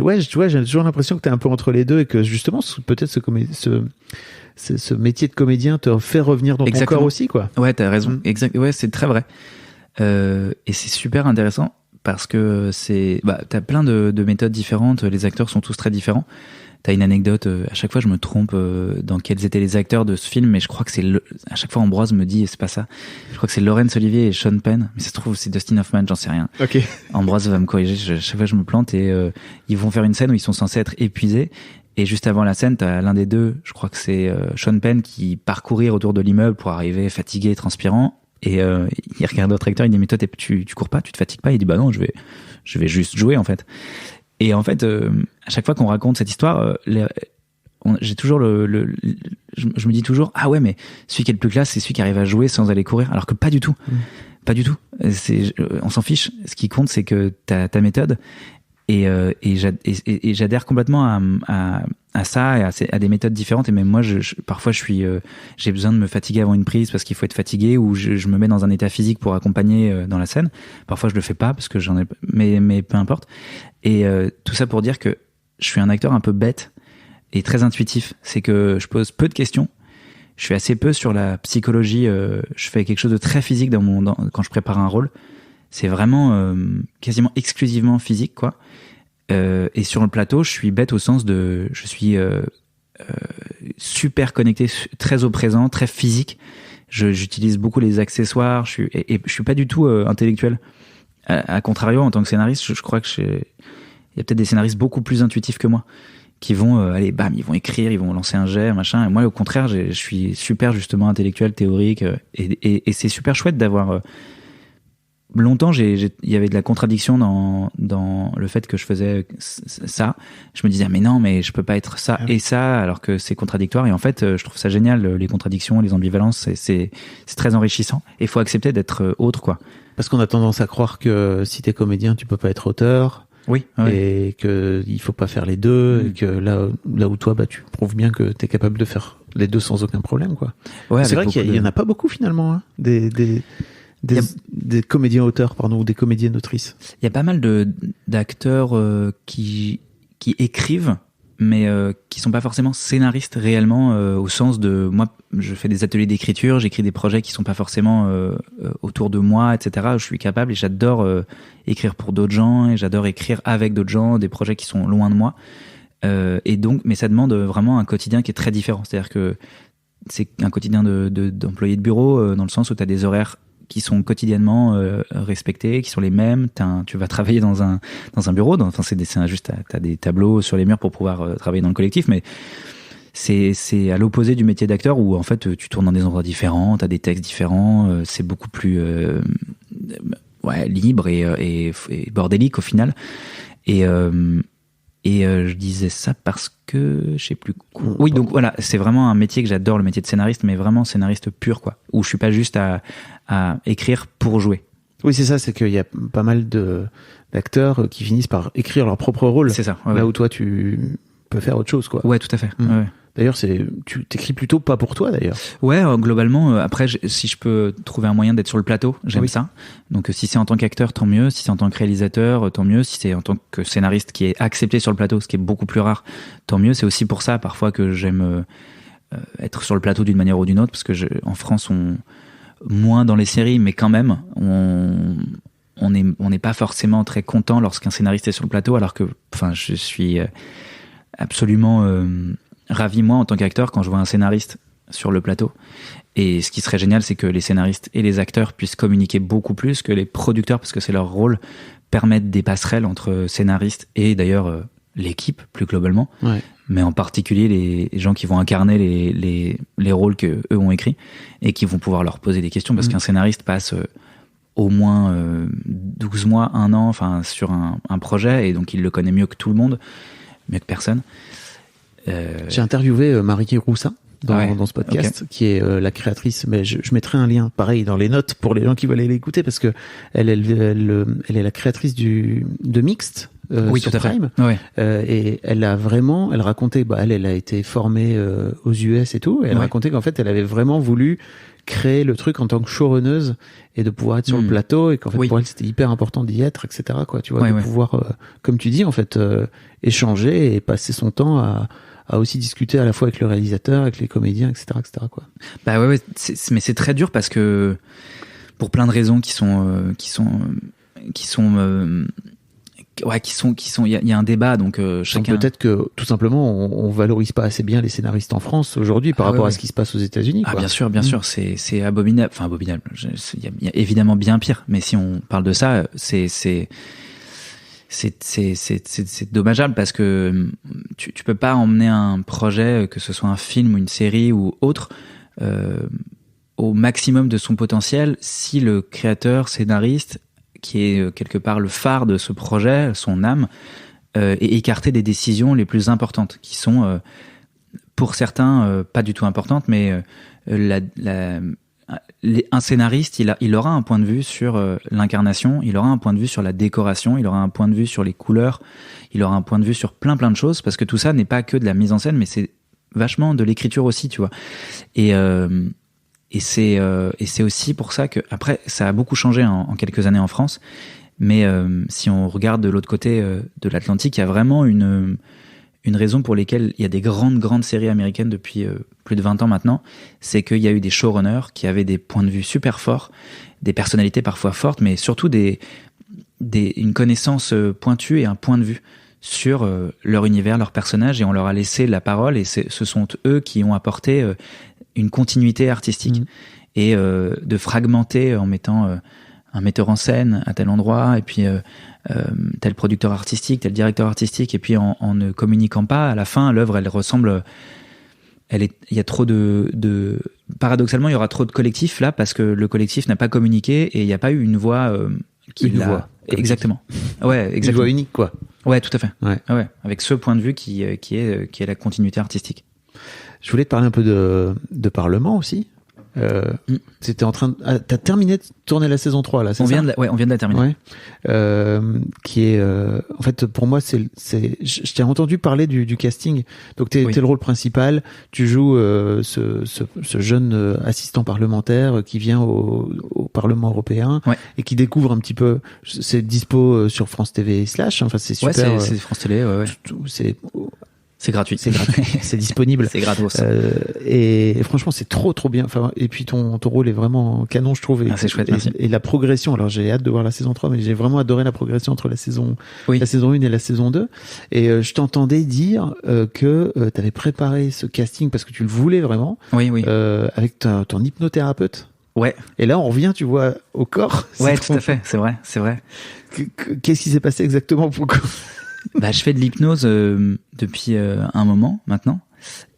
Ouais, tu vois, j'ai toujours l'impression que t'es un peu entre les deux et que justement, peut-être ce métier de comédien te fait revenir dans ton corps aussi, quoi. Ouais, t'as raison. Exact. Ouais, c'est très vrai. Et c'est super intéressant parce que t'as plein de méthodes différentes. Les acteurs sont tous très différents. T'as une anecdote, à chaque fois je me trompe dans quels étaient les acteurs de ce film, mais je crois que à chaque fois Ambroise me dit, c'est pas ça. Je crois que c'est Laurence Olivier et Sean Penn, mais ça se trouve c'est Dustin Hoffman, j'en sais rien. Ok. Ambroise va me corriger, chaque fois je me plante et ils vont faire une scène où ils sont censés être épuisés. Et juste avant la scène, t'as l'un des deux, je crois que c'est Sean Penn, qui part courir autour de l'immeuble pour arriver fatigué, transpirant. Et il regarde l'autre acteur, il dit mais toi tu cours pas, tu te fatigues pas? Il dit bah non, je vais juste jouer en fait. Et en fait, à chaque fois qu'on raconte cette histoire, j'ai toujours je me dis toujours ah ouais, mais celui qui est le plus classe, c'est celui qui arrive à jouer sans aller courir, alors que pas du tout. Pas du tout. On s'en fiche. Ce qui compte, c'est que t'as ta méthode. Et j'adhère complètement à ça et à des méthodes différentes. Et même moi, parfois, j'ai besoin de me fatiguer avant une prise parce qu'il faut être fatigué, ou je me mets dans un état physique pour accompagner dans la scène. Parfois, je le fais pas parce que j'en ai, mais peu importe. Et tout ça pour dire que je suis un acteur un peu bête et très intuitif. C'est que je pose peu de questions. Je suis assez peu sur la psychologie. Je fais quelque chose de très physique quand je prépare un rôle. C'est vraiment quasiment exclusivement physique, quoi. Et sur le plateau, je suis bête au sens de, je suis super connecté, très au présent, très physique. J'utilise beaucoup les accessoires. Je suis pas du tout intellectuel. À contrario, en tant que scénariste, je crois que il y a peut-être des scénaristes beaucoup plus intuitifs que moi, qui vont aller, bam, ils vont écrire, ils vont lancer un jet, machin. Et moi, au contraire, je suis super justement intellectuel, théorique, et c'est super chouette d'avoir. Longtemps, il y avait de la contradiction dans le fait que je faisais ça. Je me disais, mais non, mais je peux pas être ça et ça, alors que c'est contradictoire. Et en fait, je trouve ça génial, les contradictions, les ambivalences. C'est très enrichissant. Et il faut accepter d'être autre, quoi. Parce qu'on a tendance à croire que si t'es comédien, tu peux pas être auteur. Oui. Et que il faut pas faire les deux. Et que là où toi, tu prouves bien que t'es capable de faire les deux sans aucun problème, quoi. Ouais, c'est vrai qu'il y en a pas beaucoup, finalement, hein, des comédiens auteurs, ou des comédiennes autrices. Il y a pas mal d'acteurs qui écrivent, mais qui sont pas forcément scénaristes réellement, au sens de, moi, je fais des ateliers d'écriture, j'écris des projets qui sont pas forcément autour de moi, etc. Je suis capable et j'adore écrire pour d'autres gens, et j'adore écrire avec d'autres gens, des projets qui sont loin de moi. Et donc, mais ça demande vraiment un quotidien qui est très différent. C'est-à-dire que c'est un quotidien d'employé de bureau, dans le sens où tu as des horaires qui sont quotidiennement respectés, qui sont les mêmes. Tu vas travailler dans un bureau, c'est juste t'as des tableaux sur les murs pour pouvoir travailler dans le collectif, mais c'est à l'opposé du métier d'acteur où en fait tu tournes dans des endroits différents, t'as des textes différents, c'est beaucoup plus libre et bordélique au final. Et je disais ça parce que je sais plus quoi. Oui, donc voilà, c'est vraiment un métier que j'adore, le métier de scénariste, mais vraiment scénariste pur, quoi. Où je suis pas juste à écrire pour jouer. Oui, c'est ça, c'est qu'il y a pas mal d'acteurs qui finissent par écrire leur propre rôle. C'est ça. Là où toi, tu peux faire autre chose, quoi. Ouais, tout à fait. Ouais. D'ailleurs, tu t'écris plutôt pas pour toi, d'ailleurs. Ouais, globalement, après, si je peux trouver un moyen d'être sur le plateau, j'aime ça. Donc, si c'est en tant qu'acteur, tant mieux. Si c'est en tant que réalisateur, tant mieux. Si c'est en tant que scénariste qui est accepté sur le plateau, ce qui est beaucoup plus rare, tant mieux. C'est aussi pour ça, parfois, que j'aime être sur le plateau d'une manière ou d'une autre, parce que en France, moins dans les séries, mais quand même, on n'est pas forcément très content lorsqu'un scénariste est sur le plateau, alors que, je suis absolument ravi, moi, en tant qu'acteur, quand je vois un scénariste sur le plateau. Et ce qui serait génial, c'est que les scénaristes et les acteurs puissent communiquer beaucoup plus, que les producteurs, parce que c'est leur rôle, permettent des passerelles entre scénaristes et d'ailleurs l'équipe, plus globalement. Ouais. Mais en particulier les gens qui vont incarner les rôles que eux ont écrits et qui vont pouvoir leur poser des questions, parce qu'un scénariste passe au moins 12 mois, 1 an, sur un projet, et donc il le connaît mieux que tout le monde, mieux que personne. J'ai interviewé Marie Roussin dans ce podcast, qui est la créatrice, mais je mettrai un lien pareil dans les notes pour les gens qui veulent aller l'écouter, parce que elle est la créatrice de Mixte, Oui, sur tout à fait. Prime. Ouais. Et elle racontait, elle a été formée aux US et tout, et elle Ouais. racontait qu'en fait, elle avait vraiment voulu créer le truc en tant que showrunneuse et de pouvoir être sur le plateau, et qu'en fait, Oui. pour elle, c'était hyper important d'y être, etc., quoi, tu vois, Ouais, de ouais. pouvoir, comme tu dis, en fait, échanger et passer son temps à aussi discuter à la fois avec le réalisateur, avec les comédiens, etc., quoi. Bah ouais, mais c'est très dur parce que pour plein de raisons qui sont il y a un débat, donc chacun. Peut-être que tout simplement on valorise pas assez bien les scénaristes en France aujourd'hui par rapport à ce qui se passe aux États-Unis. Ah bien sûr, c'est abominable. Enfin abominable. Il y a évidemment bien pire, mais si on parle de ça, c'est dommageable parce que tu peux pas emmener un projet, que ce soit un film ou une série ou autre, au maximum de son potentiel si le créateur, scénariste, qui est quelque part le phare de ce projet, son âme, est écarté des décisions les plus importantes, qui sont pour certains pas du tout importantes, mais un scénariste, il aura un point de vue sur l'incarnation, il aura un point de vue sur la décoration, il aura un point de vue sur les couleurs, il aura un point de vue sur plein de choses, parce que tout ça n'est pas que de la mise en scène, mais c'est vachement de l'écriture aussi, tu vois. Et c'est aussi pour ça que, après, ça a beaucoup changé en quelques années en France, mais si on regarde de l'autre côté de l'Atlantique, il y a vraiment une raison pour laquelle il y a des grandes séries américaines depuis plus de 20 ans maintenant, c'est qu'il y a eu des showrunners qui avaient des points de vue super forts, des personnalités parfois fortes, mais surtout une connaissance pointue et un point de vue sur leur univers, leur personnage, et on leur a laissé la parole, et ce sont eux qui ont apporté une continuité artistique et de fragmenter en mettant un metteur en scène à tel endroit, et puis tel producteur artistique, tel directeur artistique, et puis en ne communiquant pas, à la fin, l'œuvre, elle ressemble... Il y a trop paradoxalement, il y aura trop de collectifs là, parce que le collectif n'a pas communiqué et il n'y a pas eu une voix voix. Exactement. Ouais, exactement. Une voix unique, quoi. Ouais, tout à fait. Ouais. Ouais, avec ce point de vue qui est la continuité artistique. Je voulais te parler un peu de Parlement aussi. C'était t'as terminé de tourner la saison 3 là, c'est ça? On vient de la terminer. Ouais. Qui est en fait pour moi je t'ai entendu parler du casting. Donc t'es le rôle principal, tu joues ce jeune assistant parlementaire qui vient au Parlement européen et qui découvre un petit peu, c'est dispo sur France TV / enfin c'est super. Ouais, c'est France Télé, ouais. C'est gratuit. C'est gratuit. C'est disponible. C'est gratos. Et franchement, c'est trop bien. Enfin, et puis ton rôle est vraiment canon, je trouve. C'est chouette, merci. Et la progression. Alors, j'ai hâte de voir la saison 3, mais j'ai vraiment adoré la progression entre la saison 1 et la saison 2. Et je t'entendais dire que t'avais préparé ce casting parce que tu le voulais vraiment. Oui. Avec ton hypnothérapeute. Ouais. Et là, on revient, tu vois, au corps. Ouais, tout à fait. C'est vrai. Qu'est-ce qui s'est passé exactement? Pourquoi? Je fais de l'hypnose depuis un moment maintenant,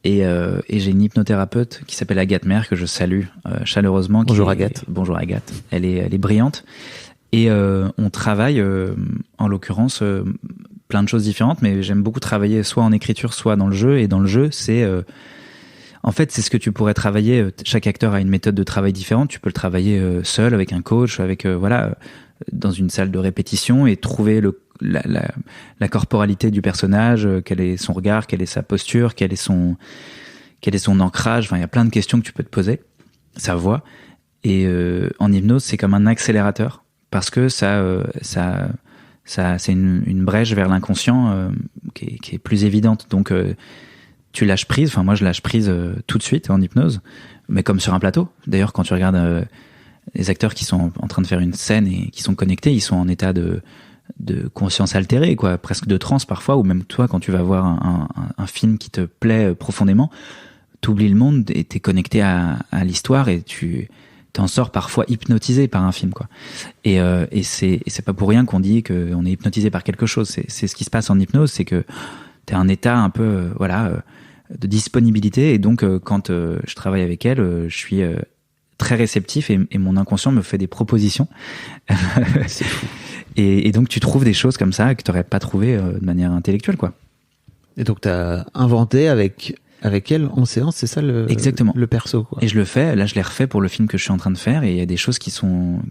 et j'ai une hypnothérapeute qui s'appelle Agathe Maire, que je salue chaleureusement. Bonjour Agathe. Bonjour Agathe. Elle est brillante, et on travaille en l'occurrence plein de choses différentes, mais j'aime beaucoup travailler soit en écriture, soit dans le jeu. Et dans le jeu, c'est en fait, c'est ce que tu pourrais travailler. Chaque acteur a une méthode de travail différente. Tu peux le travailler seul, avec un coach, avec dans une salle de répétition, et trouver la corporalité du personnage, quel est son regard, quelle est sa posture, quel est son ancrage. Enfin, il y a plein de questions que tu peux te poser, sa voix. Et en hypnose, c'est comme un accélérateur, parce que ça c'est une brèche vers l'inconscient qui est plus évidente. Donc tu lâches prise. Enfin, moi je lâche prise tout de suite en hypnose, mais comme sur un plateau. D'ailleurs, quand tu regardes les acteurs qui sont en train de faire une scène et qui sont connectés, ils sont en état de conscience altérée, quoi, presque de transe parfois, ou même toi, quand tu vas voir un film qui te plaît profondément, t'oublies le monde et t'es connecté à l'histoire, et tu t'en sors parfois hypnotisé par un film, quoi. Et c'est pas pour rien qu'on dit qu'on est hypnotisé par quelque chose. C'est ce qui se passe en hypnose, c'est que t'es un état un peu de disponibilité, et donc quand je travaille avec elle, je suis très réceptif, et mon inconscient me fait des propositions. C'est fou. Et donc tu trouves des choses comme ça que tu n'aurais pas trouvé de manière intellectuelle, quoi. Et donc tu as inventé avec elle en séance, c'est ça Exactement. Le perso, quoi. Et je le fais, là je l'ai refait pour le film que je suis en train de faire, et il y a des choses qui sont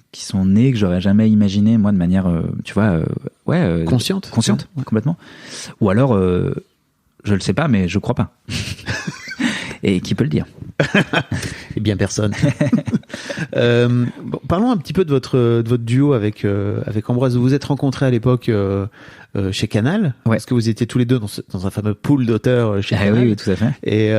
nées que j'aurais jamais imaginé, moi, de manière consciente, complètement. Ou alors, je le sais pas, mais je crois pas. Et qui peut le dire? Eh bien, personne. Bon, parlons un petit peu de votre duo avec Ambroise. Vous vous êtes rencontrés à l'époque chez Canal, parce que vous étiez tous les deux dans un fameux pool d'auteurs chez Canal. Oui, tout à fait. Et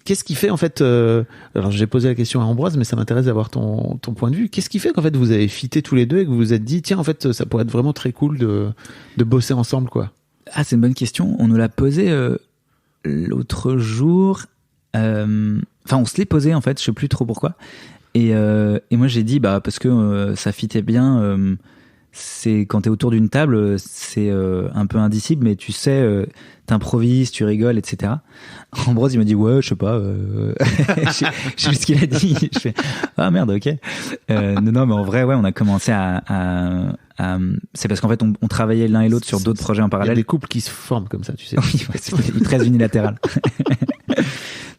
qu'est-ce qui fait en fait alors j'ai posé la question à Ambroise, mais ça m'intéresse d'avoir ton point de vue. Qu'est-ce qui fait qu'en fait vous avez fité tous les deux et que vous vous êtes dit tiens en fait ça pourrait être vraiment très cool de bosser ensemble quoi? Ah, c'est une bonne question. On nous l'a posé l'autre jour. Enfin, on se l'est posé en fait, je sais plus trop pourquoi. Et moi j'ai dit parce que ça fitait bien. C'est quand t'es autour d'une table, c'est un peu indicible, mais tu sais, t'improvises, tu rigoles, etc. Ambroise il m'a dit ouais, je sais pas. Je sais plus ce qu'il a dit. Je fais ah merde, ok. Non, mais en vrai ouais, on a commencé à c'est parce qu'en fait on travaillait l'un et l'autre sur d'autres projets en parallèle. Il y a des couples qui se forment comme ça, tu sais. Oui, c'est très unilatéral.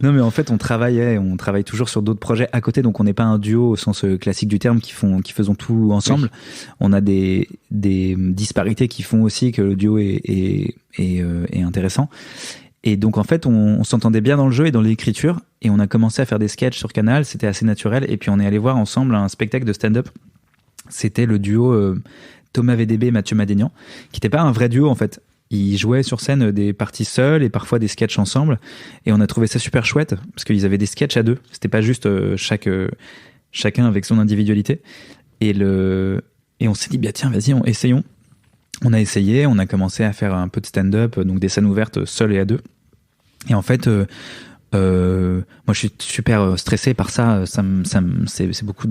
Non, mais en fait, on travaille toujours sur d'autres projets à côté, donc on n'est pas un duo au sens classique du terme qui faisons tout ensemble. Oui. On a des disparités qui font aussi que le duo est intéressant. Et donc, en fait, on s'entendait bien dans le jeu et dans l'écriture, et on a commencé à faire des sketchs sur Canal, c'était assez naturel, et puis on est allé voir ensemble un spectacle de stand-up. C'était le duo Thomas VDB et Mathieu Madénian, qui n'était pas un vrai duo, en fait. Ils jouaient sur scène des parties seuls et parfois des sketchs ensemble. Et on a trouvé ça super chouette parce qu'ils avaient des sketchs à deux. C'était pas juste chacun avec son individualité. Et on s'est dit, tiens, vas-y, essayons. On a essayé, on a commencé à faire un peu de stand-up, donc des scènes ouvertes seuls et à deux. Et en fait, moi, je suis super stressé par ça. C'est beaucoup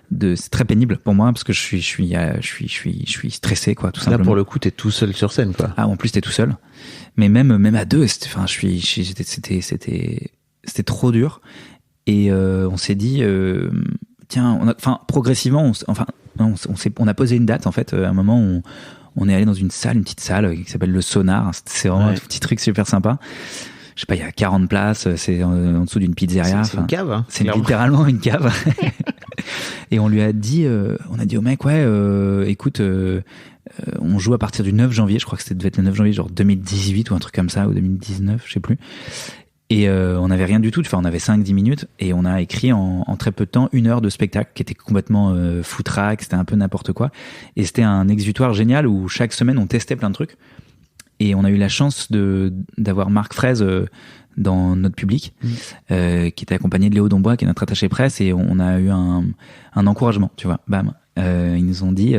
c'est très pénible pour moi parce que je suis stressé quoi, tout simplement. Là pour le coup t'es tout seul sur scène quoi. Ah, en plus t'es tout seul, mais même à deux c'était trop dur. Et on s'est dit tiens, progressivement on a posé une date en fait. À un moment on est allé dans une petite salle qui s'appelle le Sonar. C'est vraiment un petit truc super sympa. Je sais pas, il y a 40 places, c'est en dessous d'une pizzeria. C'est une cave, hein, c'est littéralement une cave. Et on lui a dit, on a dit au mec, écoute, on joue à partir du 9 janvier, je crois que c'était devait être le 9 janvier, genre 2018 ou un truc comme ça, ou 2019, je sais plus. Et on n'avait rien du tout, enfin on avait 5-10 minutes, et on a écrit en très peu de temps 1 heure de spectacle, qui était complètement foutraque, c'était un peu n'importe quoi. Et c'était un exutoire génial où chaque semaine on testait plein de trucs. Et on a eu la chance d'avoir Marc Fraise dans notre public, qui était accompagné de Léo Dombois, qui est notre attaché presse, et on a eu un encouragement, tu vois, bam. Ils nous ont dit,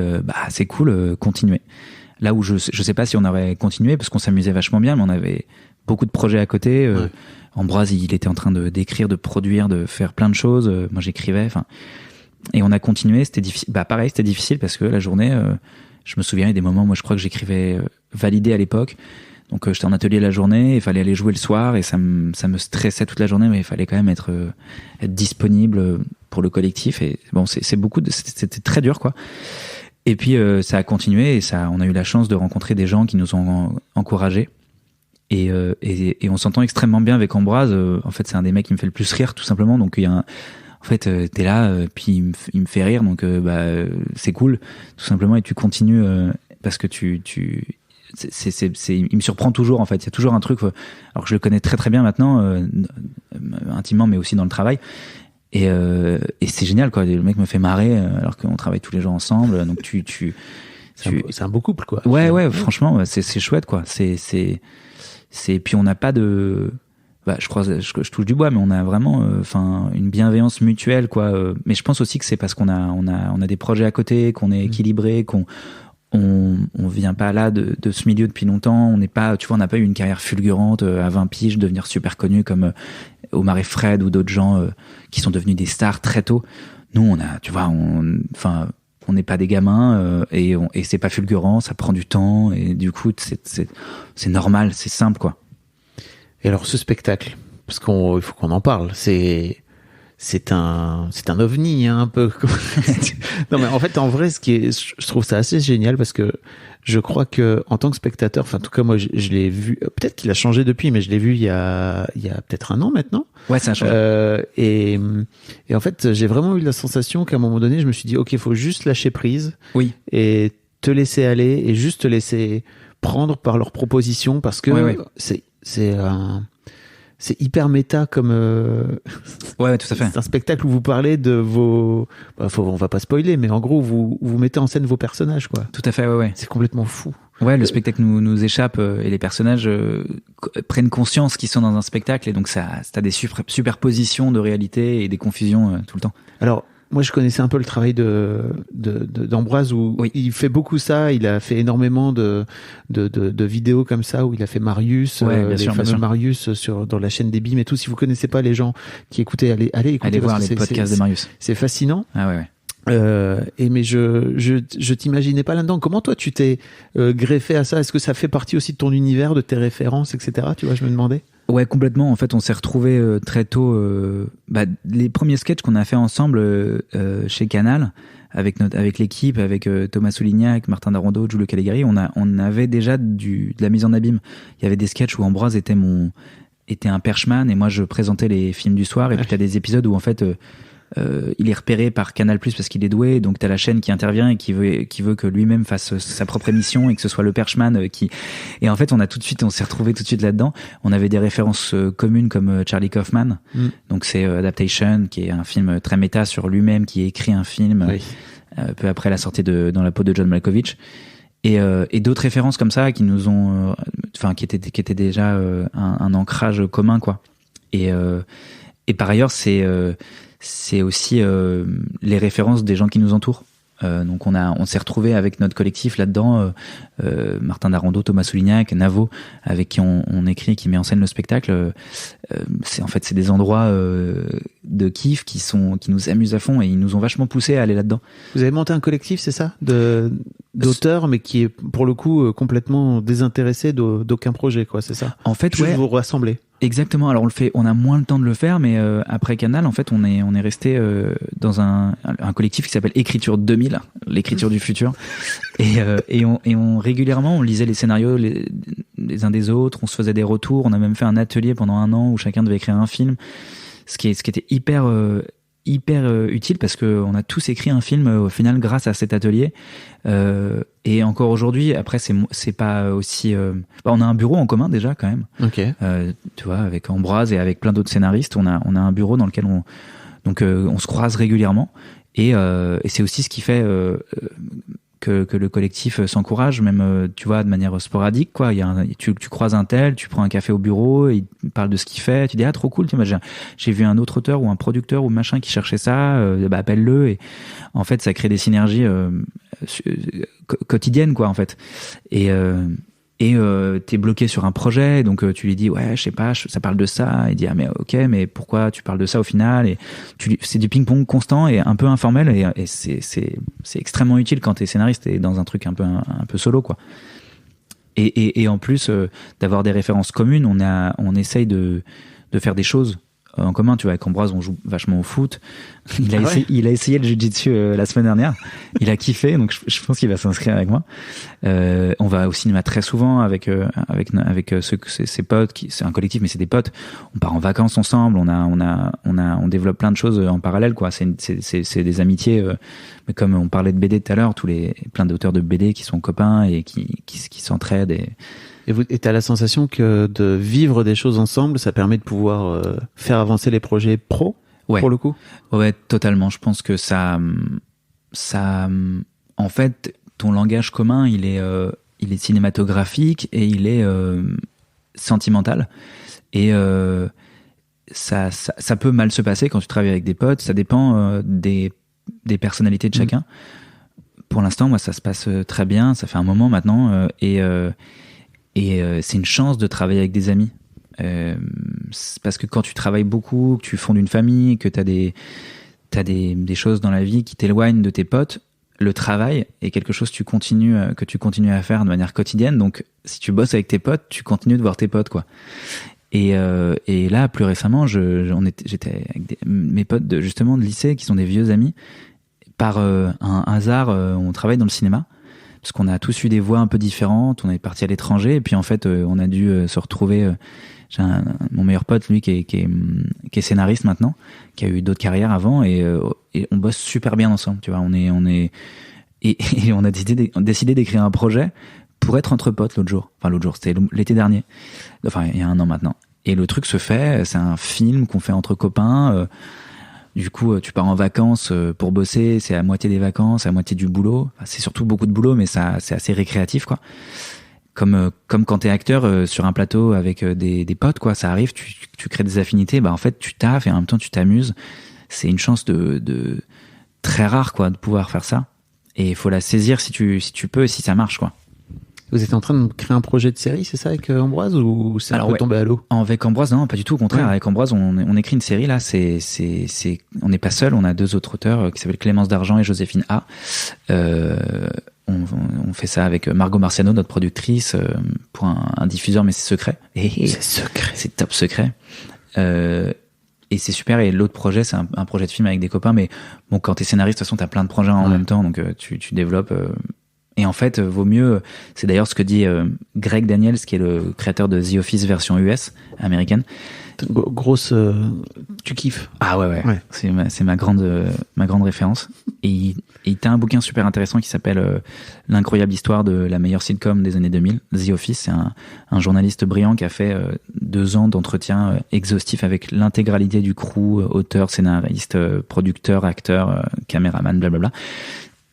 c'est cool, continuez. Là où je sais pas si on aurait continué, parce qu'on s'amusait vachement bien, mais on avait beaucoup de projets à côté. Ambroise, il était en train d'écrire, de produire, de faire plein de choses. Moi, j'écrivais, et on a continué. C'était difficile. Pareil, c'était difficile parce que la journée, je me souviens, il y a des moments, moi, je crois que j'écrivais validé à l'époque. Donc, j'étais en atelier la journée, il fallait aller jouer le soir, et ça me stressait toute la journée, mais il fallait quand même être disponible pour le collectif. Et bon, c'était très dur, quoi. Et puis, ça a continué, et on a eu la chance de rencontrer des gens qui nous ont encouragés. Et on s'entend extrêmement bien avec Ambroise. En fait, c'est un des mecs qui me fait le plus rire, tout simplement. Donc, en fait, t'es là, puis il me fait rire, donc c'est cool, tout simplement, et tu continues parce que il me surprend toujours, en fait. Il y a toujours un truc, alors que je le connais très très bien maintenant, intimement, mais aussi dans le travail. Et c'est génial, quoi. Le mec me fait marrer, alors qu'on travaille tous les jours ensemble. Donc c'est un beau couple, quoi. Ouais, franchement, c'est chouette, quoi. Puis on n'a pas de, je touche du bois, mais on a vraiment, une bienveillance mutuelle, quoi. Mais je pense aussi que c'est parce qu'on a des projets à côté, qu'on est équilibré, qu'on vient pas là de ce milieu depuis longtemps. On n'est pas, tu vois, on n'a pas eu une carrière fulgurante à 20 piges, devenir super connu comme Omar et Fred ou d'autres gens qui sont devenus des stars très tôt. Nous, on a, tu vois, on n'est pas des gamins et c'est pas fulgurant, ça prend du temps, et du coup c'est normal, c'est simple, quoi. Et alors ce spectacle, parce il faut qu'on en parle, c'est un ovni, hein, un peu. Non, mais en fait, en vrai, je trouve ça assez génial, parce que je crois que en tant que spectateur, en tout cas moi je l'ai vu, peut-être qu'il a changé depuis, mais je l'ai vu il y a peut-être 1 an maintenant. Ouais, ça a changé. Et en fait, j'ai vraiment eu la sensation qu'à un moment donné, je me suis dit, ok, il faut juste lâcher prise. Oui. Et te laisser aller et juste te laisser prendre par leurs propositions parce que c'est hyper méta comme ouais, tout à fait. C'est un spectacle où vous parlez de vos on va pas spoiler mais en gros vous mettez en scène vos personnages quoi. Tout à fait, ouais. C'est complètement fou. Ouais, le spectacle nous échappe et les personnages prennent conscience qu'ils sont dans un spectacle et donc t'as des superpositions de réalité et des confusions tout le temps. Alors moi, je connaissais un peu le travail d'Ambroise où il fait beaucoup ça. Il a fait énormément de vidéos comme ça où il a fait Marius, les fameux Marius dans la chaîne des Bimes et tout. Si vous connaissez pas les gens qui écoutaient, allez écouter. Allez voir les podcasts de Marius. C'est fascinant. Ah ouais. Mais je t'imaginais pas là-dedans. Comment toi tu t'es greffé à ça? Est-ce que ça fait partie aussi de ton univers, de tes références, etc. Tu vois, je me demandais. Ouais, complètement. En fait, on s'est retrouvés très tôt. Les premiers sketchs qu'on a fait ensemble chez Canal, avec l'équipe, avec Thomas Soulignac, Martin Darondo, Giulio Caligari, on avait déjà de la mise en abîme. Il y avait des sketchs où Ambroise était un perchman et moi je présentais les films du soir. Et puis t'as des épisodes où en fait il est repéré par Canal+ parce qu'il est doué, donc t'as la chaîne qui intervient et qui veut que lui-même fasse sa propre émission et que ce soit le perchman qui. Et en fait, on s'est retrouvé tout de suite là-dedans. On avait des références communes comme Charlie Kaufman, donc c'est Adaptation, qui est un film très méta sur lui-même, qui écrit un film peu après la sortie Dans la peau de John Malkovich. Et d'autres références comme ça qui nous ont, qui étaient déjà un ancrage commun, quoi. Et par ailleurs, c'est aussi les références des gens qui nous entourent. Donc on s'est retrouvé avec notre collectif là-dedans, Martin Darondo, Thomas Soulignac, Navo, avec qui on écrit, qui met en scène le spectacle. C'est des endroits de kiff qui nous amusent à fond et ils nous ont vachement poussé à aller là-dedans. Vous avez monté un collectif, c'est ça, d'auteurs, mais qui est pour le coup complètement désintéressé d'aucun projet, quoi, c'est ça? En fait, juste vous rassembler. Exactement. Alors on a moins le temps de le faire, mais après Canal, en fait, on est resté dans un collectif qui s'appelle Écriture 2000, l'écriture du futur, et on régulièrement on lisait les scénarios les uns des autres, on se faisait des retours, on a même fait un atelier pendant 1 an où chacun devait écrire un film, ce qui était hyper utile parce que on a tous écrit un film au final grâce à cet atelier. Et encore aujourd'hui, après c'est pas aussi. On a un bureau en commun déjà quand même. Ok. Tu vois, avec Ambroise et avec plein d'autres scénaristes, on a un bureau dans lequel on se croise régulièrement. Et c'est aussi ce qui fait que le collectif s'encourage, même tu vois, de manière sporadique, quoi. Tu croises un tel, tu prends un café au bureau, il parle de ce qu'il fait, tu dis trop cool, tu vois, j'ai vu un autre auteur ou un producteur ou machin qui cherchait ça, appelle-le, et en fait ça crée des synergies quotidiennes, quoi, en fait. Et t'es bloqué sur un projet, donc tu lui dis je sais pas, ça parle de ça, il dit mais ok, mais pourquoi tu parles de ça au final, et c'est du ping-pong constant et un peu informel, et c'est extrêmement utile quand t'es scénariste et dans un truc un peu solo, quoi. Et en plus d'avoir des références communes, on essaye de faire des choses en commun, tu vois. Avec Ambroise, on joue vachement au foot. Il a essayé le jiu-jitsu la semaine dernière. Il a kiffé, donc je pense qu'il va s'inscrire avec moi. On va au cinéma très souvent avec ses potes. C'est un collectif, mais c'est des potes. On part en vacances ensemble. On développe plein de choses en parallèle, quoi. C'est des amitiés. Mais comme on parlait de BD tout à l'heure, plein d'auteurs de BD qui sont copains et qui s'entraident Et t'as la sensation que de vivre des choses ensemble, ça permet de pouvoir faire avancer les projets pro, pour le coup? Ouais, totalement. Je pense que ça, en fait, ton langage commun, il est cinématographique et il est sentimental. Et ça peut mal se passer quand tu travailles avec des potes. Ça dépend des personnalités de chacun. Pour l'instant, moi, ça se passe très bien. Ça fait un moment maintenant, et c'est une chance de travailler avec des amis. Parce que quand tu travailles beaucoup, que tu fondes une famille, que t'as des choses dans la vie qui t'éloignent de tes potes, le travail est quelque chose que tu continues à faire de manière quotidienne. Donc, si tu bosses avec tes potes, tu continues de voir tes potes, quoi. Et là, plus récemment, j'étais avec mes potes justement de lycée qui sont des vieux amis. Par un hasard, on travaille dans le cinéma. Parce qu'on a tous eu des voies un peu différentes, on est parti à l'étranger, et puis en fait on a dû se retrouver. J'ai mon meilleur pote, lui, qui est scénariste maintenant, qui a eu d'autres carrières avant, et on bosse super bien ensemble, tu vois. Et on a décidé d'écrire un projet pour être entre potes l'autre jour. Enfin, l'autre jour, c'était l'été dernier. Enfin, il y a 1 an maintenant. Et le truc se fait, c'est un film qu'on fait entre copains. Du coup, tu pars en vacances pour bosser, c'est à moitié des vacances, à moitié du boulot. Enfin, c'est surtout beaucoup de boulot, mais c'est assez récréatif, quoi. Comme quand t'es acteur sur un plateau avec des potes, quoi. Ça arrive, tu crées des affinités. Bah, en fait, tu taffes et en même temps, tu t'amuses. C'est une chance de très rare, quoi, de pouvoir faire ça. Et il faut la saisir si tu peux et si ça marche, quoi. Vous êtes en train de créer un projet de série, c'est ça, avec Ambroise, ou c'est un peu tombé à l'eau? Avec Ambroise, non, pas du tout. Au contraire, Ouais. avec Ambroise, on écrit une série là. On n'est pas seul. On a 2 autres auteurs qui s'appellent Clémence D'Argent et Joséphine A. On fait ça avec Margot Marciano, notre productrice, pour un diffuseur, mais c'est secret. C'est secret. C'est top secret. Et c'est super. Et l'autre projet, c'est un projet de film avec des copains. Mais bon, quand t'es scénariste, de toute façon, t'as plein de projets en même temps, donc tu développes. Et en fait, vaut mieux. C'est d'ailleurs ce que dit Greg Daniels, qui est le créateur de The Office version US américaine. Grosse, tu kiffes. Ah ouais. C'est ma grande référence. Et il t'a un bouquin super intéressant qui s'appelle L'incroyable histoire de la meilleure sitcom des années 2000. The Office, c'est un journaliste brillant qui a fait 2 ans d'entretien exhaustif avec l'intégralité du crew, auteur, scénariste, producteur, acteur, caméraman, blablabla.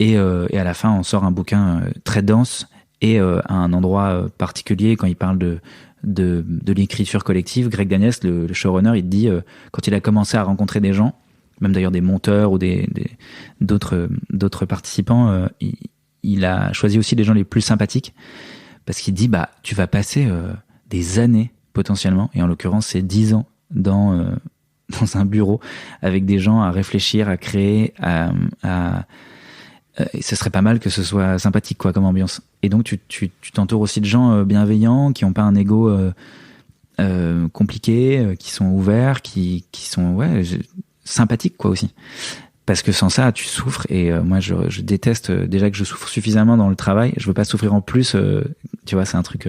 Et à la fin, on sort un bouquin très dense et à un endroit particulier quand il parle de l'écriture collective. Greg Daniels, le showrunner, il te dit quand il a commencé à rencontrer des gens, même d'ailleurs des monteurs ou d'autres participants, il a choisi aussi les gens les plus sympathiques parce qu'il dit bah tu vas passer des années potentiellement, et en l'occurrence c'est 10 ans dans un bureau avec des gens à réfléchir, à créer, et ce serait pas mal que ce soit sympathique, quoi, comme ambiance. Et donc tu t'entoures aussi de gens bienveillants, qui ont pas un ego compliqué, qui sont ouverts, qui sont sympathiques, quoi, aussi. Parce que sans ça, tu souffres. Et moi, je déteste déjà que je souffre suffisamment dans le travail. Je veux pas souffrir en plus. Tu vois, c'est un truc.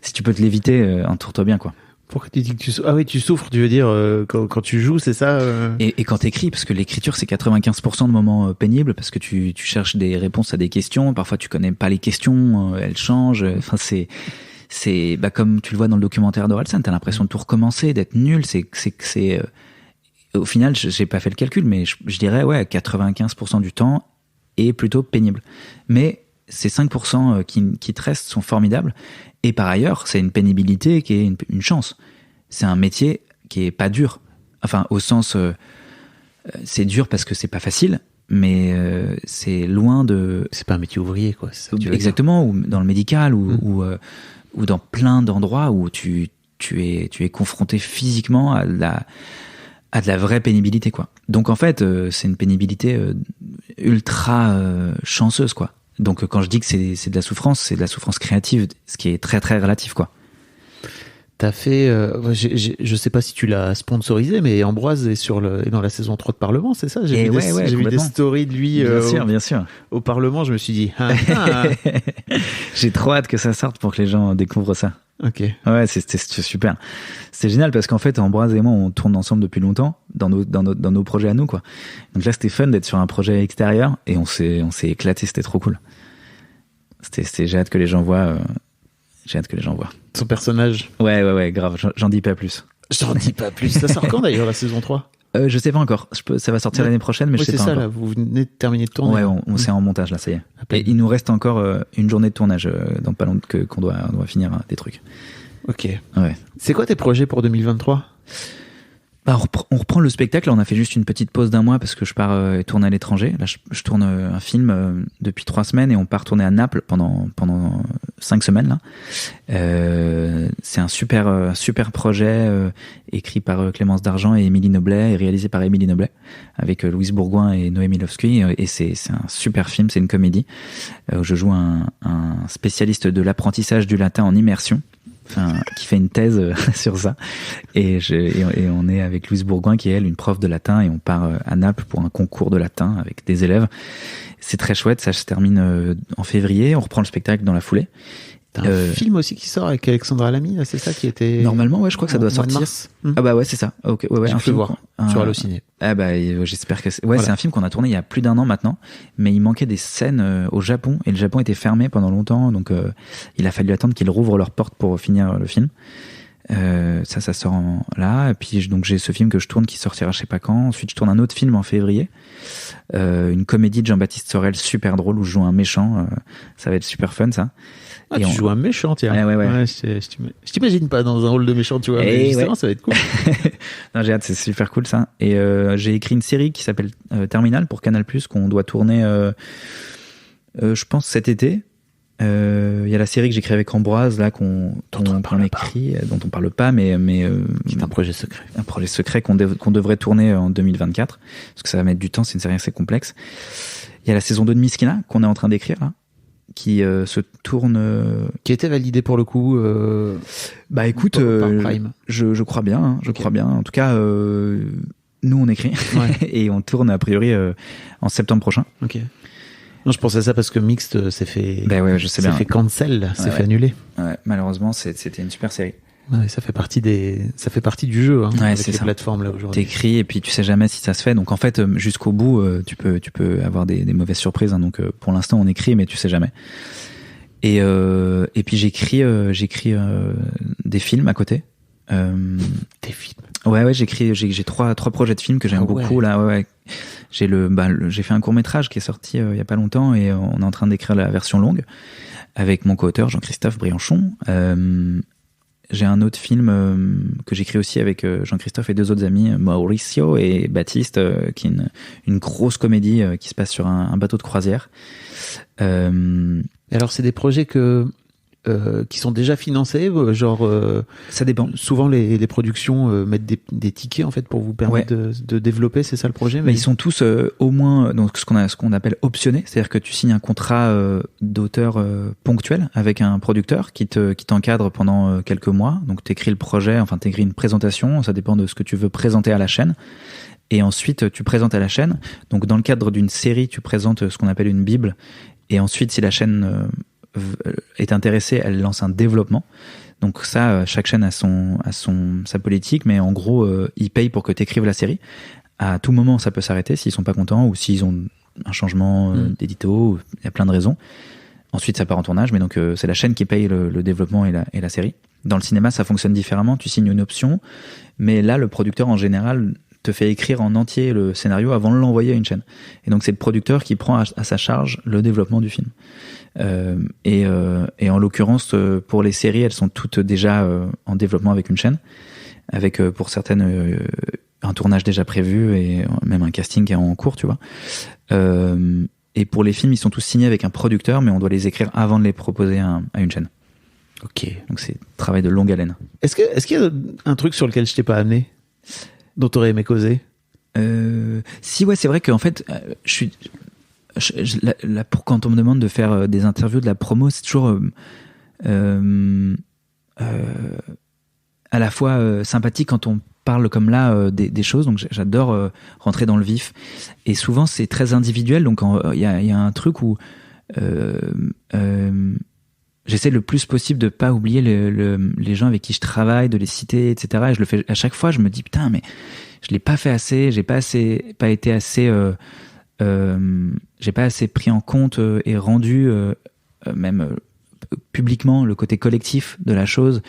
Si tu peux te l'éviter, entoure-toi bien, quoi. Pourquoi tu dis que tu souffres? Ah oui, tu souffres, tu veux dire, quand tu joues, c'est ça Et quand t'écris, parce que l'écriture, c'est 95% de moments pénibles, parce que tu cherches des réponses à des questions. Parfois, tu connais pas les questions, elles changent. Enfin, c'est comme tu le vois dans le documentaire d'Orelsan, t'as l'impression de tout recommencer, d'être nul. Au final, j'ai pas fait le calcul, mais je dirais 95% du temps est plutôt pénible. Mais ces 5% qui te restent sont formidables. Et par ailleurs, c'est une pénibilité qui est une chance. C'est un métier qui est pas dur. Enfin, au sens, c'est dur parce que c'est pas facile, mais c'est loin de. C'est pas un métier ouvrier, quoi. C'est ça que tu veux exactement, ou dans le médical, ou dans plein d'endroits où tu es confronté physiquement à de la vraie pénibilité, quoi. Donc en fait, c'est une pénibilité ultra chanceuse, quoi. Donc quand je dis que c'est de la souffrance, c'est de la souffrance créative, ce qui est très très relatif, quoi. T'as fait, je sais pas si tu l'as sponsorisé, mais Ambroise est dans la saison 3 de Parlement, c'est ça? J'ai vu des stories de lui bien sûr. Au Parlement, je me suis dit, j'ai trop hâte que ça sorte pour que les gens découvrent ça. Ok. Ouais, c'était super. C'est génial parce qu'en fait, Ambroise et moi, on tourne ensemble depuis longtemps dans nos projets à nous, quoi. Donc là, c'était fun d'être sur un projet extérieur et on s'est éclaté, c'était trop cool. J'ai hâte que les gens voient. Son personnage. Ouais, grave. J'en dis pas plus. J'en dis pas plus. Ça sort quand d'ailleurs, la saison 3? Je sais pas encore. Ça va sortir l'année prochaine, mais je sais pas encore. C'est ça, là. Vous venez de terminer de tourner. Ouais, on s'est en montage, là, ça y est. Et il nous reste encore une journée de tournage dans pas longtemps qu'on doit finir des trucs. Ok. Ouais. C'est quoi tes projets pour 2023? Bah, on reprend le spectacle. Là, on a fait juste une petite pause d'1 mois parce que je pars tourner à l'étranger. Là, je tourne un film depuis 3 semaines et on part tourner à Naples pendant 5 semaines. Là, c'est un super projet écrit par Clémence D'Argent et Émilie Noblet et réalisé par Émilie Noblet avec Louise Bourgoin et Noémie Lovski. Et c'est un super film. C'est une comédie où je joue un spécialiste de l'apprentissage du latin en immersion. Qui fait une thèse sur ça, et on est avec Louise Bourgoin qui est elle une prof de latin, et on part à Naples pour un concours de latin avec des élèves. C'est très chouette, ça se termine en février, on reprend le spectacle dans la foulée, T'as un film aussi qui sort avec Alexandra Lamy, là, c'est ça qui était... Normalement, ouais, je crois que ça doit sortir. Ah bah ouais, c'est ça. Ok, ouais, Tu peux voir sur Allociné. Ah bah j'espère que c'est un film qu'on a tourné il y a plus d'1 an maintenant, mais il manquait des scènes au Japon et le Japon était fermé pendant longtemps, donc il a fallu attendre qu'ils rouvrent leurs portes pour finir le film. Ça sort là, et puis donc j'ai ce film que je tourne qui sortira je sais pas quand. Ensuite je tourne un autre film en février, une comédie de Jean-Baptiste Sorel super drôle où je joue un méchant. Ça va être super fun ça. Ah, tu joues un méchant, tiens. Ouais. Je t'imagine pas dans un rôle de méchant, tu vois. Mais justement, ça va être cool. Non, j'ai hâte, c'est super cool ça. Et j'ai écrit une série qui s'appelle Terminal pour Canal+, qu'on doit tourner, je pense cet été. Il y a la série que j'écris avec Ambroise là qu'on écrit, dont on parle pas, mais c'est un projet secret. Un projet secret qu'on devrait tourner en 2024 parce que ça va mettre du temps. C'est une série assez complexe. Il y a la saison 2 de Miskina qu'on est en train d'écrire là, qui se tourne, qui a été validé pour le coup. Bah écoute, je crois bien. Hein, je crois bien. En tout cas, nous on écrit et on tourne a priori en septembre prochain. Ok. Non, je pensais à ça parce que Mixte s'est fait. Ben ouais, je sais bien. S'est fait cancel, s'est fait annuler. Ouais, malheureusement, c'était une super série. Ouais, ça fait partie du jeu, hein, avec c'est les ça. plateformes là aujourd'hui. T'écris et puis tu sais jamais si ça se fait. Donc en fait, jusqu'au bout, tu peux avoir des mauvaises surprises. Hein, donc pour l'instant, on écrit, mais tu sais jamais. Et puis j'écris des films à côté. Des films. Ouais, j'ai trois projets de films que j'aime beaucoup là. Ouais. J'ai fait un court-métrage qui est sorti il y a pas longtemps et on est en train d'écrire la version longue avec mon co-auteur Jean-Christophe Brianchon. J'ai un autre film que j'écris aussi avec Jean-Christophe et 2 autres amis, Mauricio et Baptiste, qui est une grosse comédie qui se passe sur un bateau de croisière. Alors c'est des projets qui sont déjà financés, genre ça dépend. Souvent les productions mettent des tickets en fait pour vous permettre de développer, c'est ça le projet. Mais ils sont tous au moins donc ce qu'on appelle optionnés, c'est-à-dire que tu signes un contrat d'auteur ponctuel avec un producteur qui t'encadre pendant quelques mois. Donc t'écris le projet, enfin t'écris une présentation, ça dépend de ce que tu veux présenter à la chaîne. Et ensuite tu présentes à la chaîne. Donc dans le cadre d'une série, tu présentes ce qu'on appelle une bible. Et ensuite si la chaîne est intéressée, elle lance un développement. Donc ça, chaque chaîne a sa politique, mais en gros, ils payent pour que tu écrives la série. À tout moment, ça peut s'arrêter s'ils sont pas contents ou s'ils ont un changement d'édito. Il y a plein de raisons. Ensuite, ça part en tournage, mais donc c'est la chaîne qui paye le développement et la série. Dans le cinéma, ça fonctionne différemment. Tu signes une option, mais là, le producteur en général te fait écrire en entier le scénario avant de l'envoyer à une chaîne. Et donc c'est le producteur qui prend à sa charge le développement du film. Et en l'occurrence, pour les séries, elles sont toutes déjà en développement avec une chaîne, avec pour certaines un tournage déjà prévu et même un casting qui est en cours, tu vois. Et pour les films, ils sont tous signés avec un producteur, mais on doit les écrire avant de les proposer à une chaîne. Ok. Donc c'est travail de longue haleine. Est-ce qu'il y a un truc sur lequel je t'ai pas amené, dont t'aurais aimé causer? Si, ouais, c'est vrai qu'en fait, là, pour quand on me demande de faire des interviews, de la promo, c'est toujours à la fois sympathique quand on parle comme là des choses. Donc j'adore rentrer dans le vif. Et souvent c'est très individuel. Donc il y a un truc où j'essaie le plus possible de pas oublier les gens avec qui je travaille, de les citer, etc. Et je le fais à chaque fois. Je me dis putain, mais je l'ai pas fait assez. J'ai pas été assez. J'ai pas assez pris en compte et rendu même publiquement le côté collectif de la chose.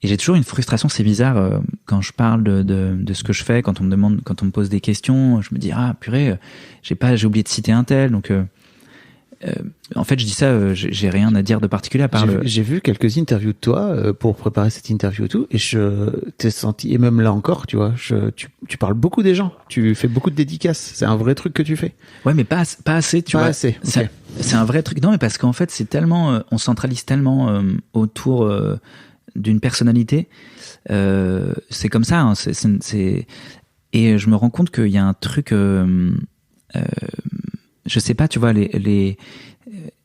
Et j'ai toujours une frustration, c'est bizarre quand je parle de ce que je fais, quand on me pose des questions, je me dis ah purée, j'ai oublié de citer un tel, donc en fait je dis ça, j'ai rien à dire de particulier à part j'ai vu quelques interviews de toi pour préparer cette interview et tout, et je t'ai senti, et même là encore, tu vois, tu parles beaucoup des gens, tu fais beaucoup de dédicaces, c'est un vrai truc que tu fais. Ouais, mais pas assez, tu vois. Pas assez. Okay. C'est un vrai truc. Non, mais parce qu'en fait c'est tellement, on centralise tellement autour d'une personnalité, c'est comme ça, hein, et je me rends compte qu'il y a un truc, je sais pas, tu vois,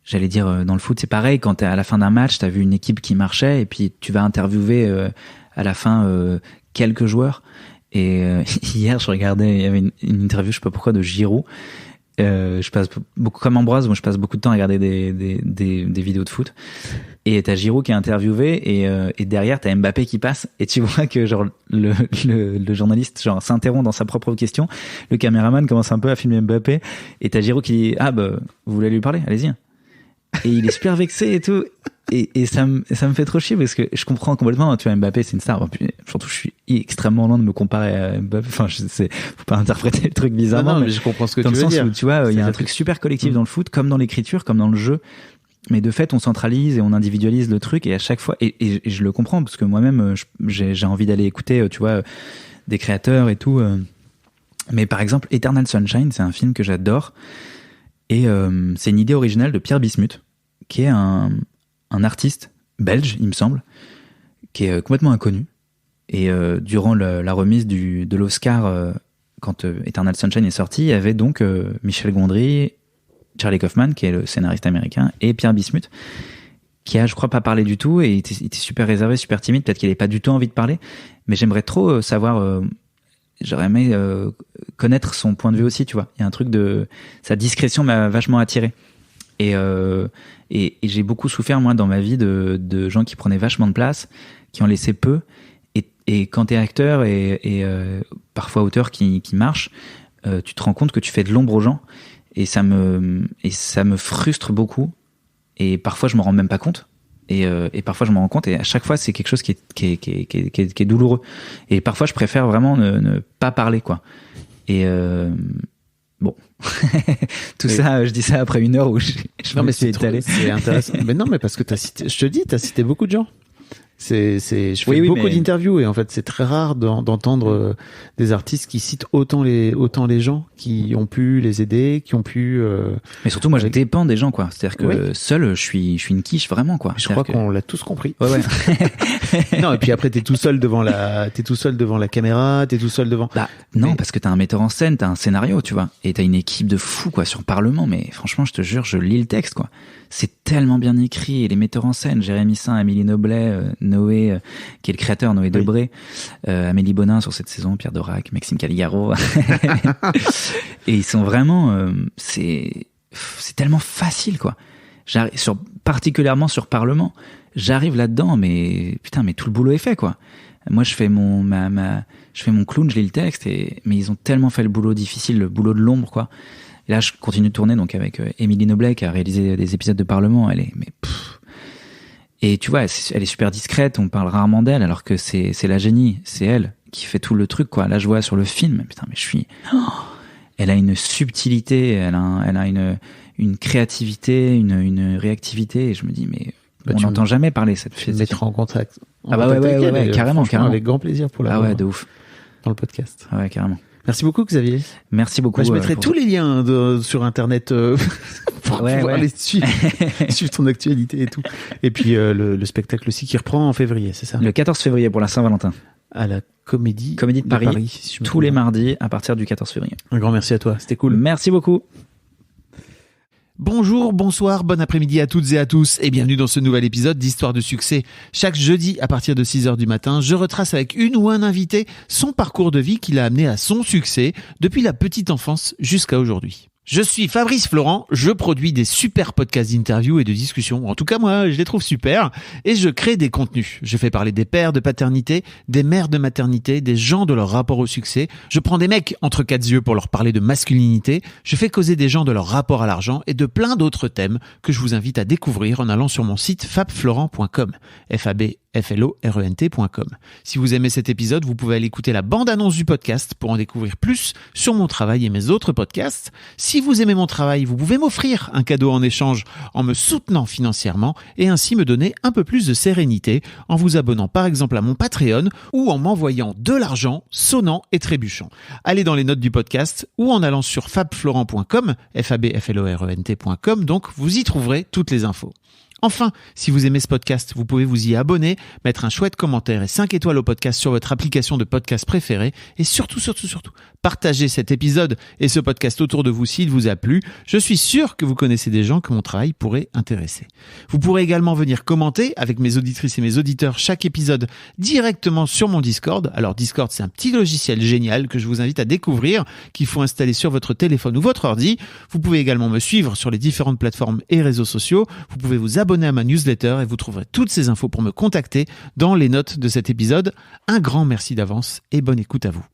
j'allais dire dans le foot, c'est pareil, quand t'es à la fin d'un match, t'as vu une équipe qui marchait, et puis tu vas interviewer à la fin quelques joueurs. Et hier, je regardais, il y avait une interview, je sais pas pourquoi, de Giroud, Je passe beaucoup, comme Ambroise, moi je passe beaucoup de temps à regarder des vidéos de foot. Et t'as Giroud qui est interviewé et derrière t'as Mbappé qui passe et tu vois que genre le journaliste genre s'interrompt dans sa propre question. Le caméraman commence un peu à filmer Mbappé et t'as Giroud qui dit vous voulez lui parler, allez-y. Et il est super vexé et tout. Et ça me fait trop chier parce que je comprends complètement, tu vois, Mbappé c'est une star. Surtout je suis extrêmement loin de me comparer à Mbappé. Enfin, faut pas interpréter le truc bizarrement. Non, mais je comprends ce que tu veux dire. Dans le sens où, tu vois, il y a un truc super collectif dans le foot, comme dans l'écriture, comme dans le jeu. Mais de fait, on centralise et on individualise le truc et à chaque fois, et je le comprends parce que moi-même, j'ai envie d'aller écouter, tu vois, des créateurs et tout. Mais par exemple, Eternal Sunshine, c'est un film que j'adore et c'est une idée originale de Pierre Bismuth, qui est un artiste belge, il me semble, qui est complètement inconnu. Et durant la remise de l'Oscar, quand Eternal Sunshine est sorti, il y avait donc Michel Gondry, Charlie Kaufman, qui est le scénariste américain, et Pierre Bismuth, qui a, je crois, pas parlé du tout, et était super réservé, super timide. Peut-être qu'il avait pas du tout envie de parler, mais j'aimerais trop savoir, j'aurais aimé connaître son point de vue aussi, tu vois. Il y a un truc sa discrétion m'a vachement attiré. Et j'ai beaucoup souffert, moi, dans ma vie, de gens qui prenaient vachement de place, qui en laissaient peu. Et quand t'es acteur et parfois auteur qui marche, tu te rends compte que tu fais de l'ombre aux gens. Et ça me frustre beaucoup. Et parfois, je me rends même pas compte. Et parfois, je me rends compte. Et à chaque fois, c'est quelque chose qui est douloureux. Et parfois, je préfère vraiment ne pas parler, quoi. Et bon, ça, je dis ça après une heure où je me suis étalé. C'est intéressant. Mais non, mais parce que t'as cité beaucoup de gens. Je fais beaucoup d'interviews et en fait c'est très rare d'entendre des artistes qui citent autant les gens qui ont pu les aider, qui ont pu. Mais surtout moi je dépends des gens, quoi. C'est-à-dire que seul je suis une quiche vraiment, quoi. Je crois qu'on l'a tous compris. Ouais. Non, et puis après t'es tout seul devant la caméra, t'es tout seul devant. Non, parce que t'as un metteur en scène, t'as un scénario, tu vois, et t'as une équipe de fous, quoi, sur Parlement. Mais franchement je te jure, je lis le texte, quoi. C'est tellement bien écrit, et les metteurs en scène, Jérémy Saint, Amélie Noblet, Noé, qui est le créateur, Noé Debré, Amélie Bonin sur cette saison, Pierre Dorac, Maxime Caligaro. Et ils sont vraiment, c'est tellement facile, quoi. Particulièrement sur Parlement, j'arrive là-dedans, mais putain, mais tout le boulot est fait, quoi. Moi, je fais mon clown, je lis le texte, mais ils ont tellement fait le boulot difficile, le boulot de l'ombre, quoi. Et là, je continue de tourner donc avec Émilie Noblet qui a réalisé des épisodes de Parlement. Et tu vois, elle est super discrète. On parle rarement d'elle, alors que c'est la génie, c'est elle qui fait tout le truc, quoi. Là, je vois sur le film, putain, mais elle a une subtilité, elle a une créativité, une réactivité. Et je me dis, mais on n'entend jamais parler cette fille. Mettre en contact. Ouais, carrément. Avec grand plaisir pour la voir. De ouf. Dans le podcast. Ah ouais, carrément. Merci beaucoup, Xavier. Merci beaucoup. Je mettrai tous les liens sur Internet pour pouvoir aller suivre ton actualité et tout. Et puis le spectacle aussi qui reprend en février, c'est ça ? Le 14 février pour la Saint-Valentin. À la Comédie de Paris tous les mardis à partir du 14 février. Un grand merci à toi, c'était cool. Merci beaucoup. Bonjour, bonsoir, bon après-midi à toutes et à tous et bienvenue dans ce nouvel épisode d'Histoire de succès. Chaque jeudi à partir de 6h du matin, je retrace avec une ou un invité son parcours de vie qui l'a amené à son succès depuis la petite enfance jusqu'à aujourd'hui. Je suis Fabrice Florent, je produis des super podcasts d'interviews et de discussions. En tout cas, moi, je les trouve super. Et je crée des contenus. Je fais parler des pères de paternité, des mères de maternité, des gens de leur rapport au succès. Je prends des mecs entre quatre yeux pour leur parler de masculinité. Je fais causer des gens de leur rapport à l'argent et de plein d'autres thèmes que je vous invite à découvrir en allant sur mon site fabflorent.com. FABFLORENT.com. Si vous aimez cet épisode, vous pouvez aller écouter la bande-annonce du podcast pour en découvrir plus sur mon travail et mes autres podcasts. Si vous aimez mon travail, vous pouvez m'offrir un cadeau en échange en me soutenant financièrement et ainsi me donner un peu plus de sérénité en vous abonnant par exemple à mon Patreon ou en m'envoyant de l'argent sonnant et trébuchant. Allez dans les notes du podcast ou en allant sur fabflorent.com, FABFLORENT.com, donc vous y trouverez toutes les infos. Enfin, si vous aimez ce podcast, vous pouvez vous y abonner, mettre un chouette commentaire et 5 étoiles au podcast sur votre application de podcast préférée et surtout, partagez cet épisode et ce podcast autour de vous s'il vous a plu. Je suis sûr que vous connaissez des gens que mon travail pourrait intéresser. Vous pourrez également venir commenter avec mes auditrices et mes auditeurs chaque épisode directement sur mon Discord. Alors Discord, c'est un petit logiciel génial que je vous invite à découvrir, qu'il faut installer sur votre téléphone ou votre ordi. Vous pouvez également me suivre sur les différentes plateformes et réseaux sociaux. Vous pouvez vous abonner à ma newsletter et vous trouverez toutes ces infos pour me contacter dans les notes de cet épisode. Un grand merci d'avance et bonne écoute à vous.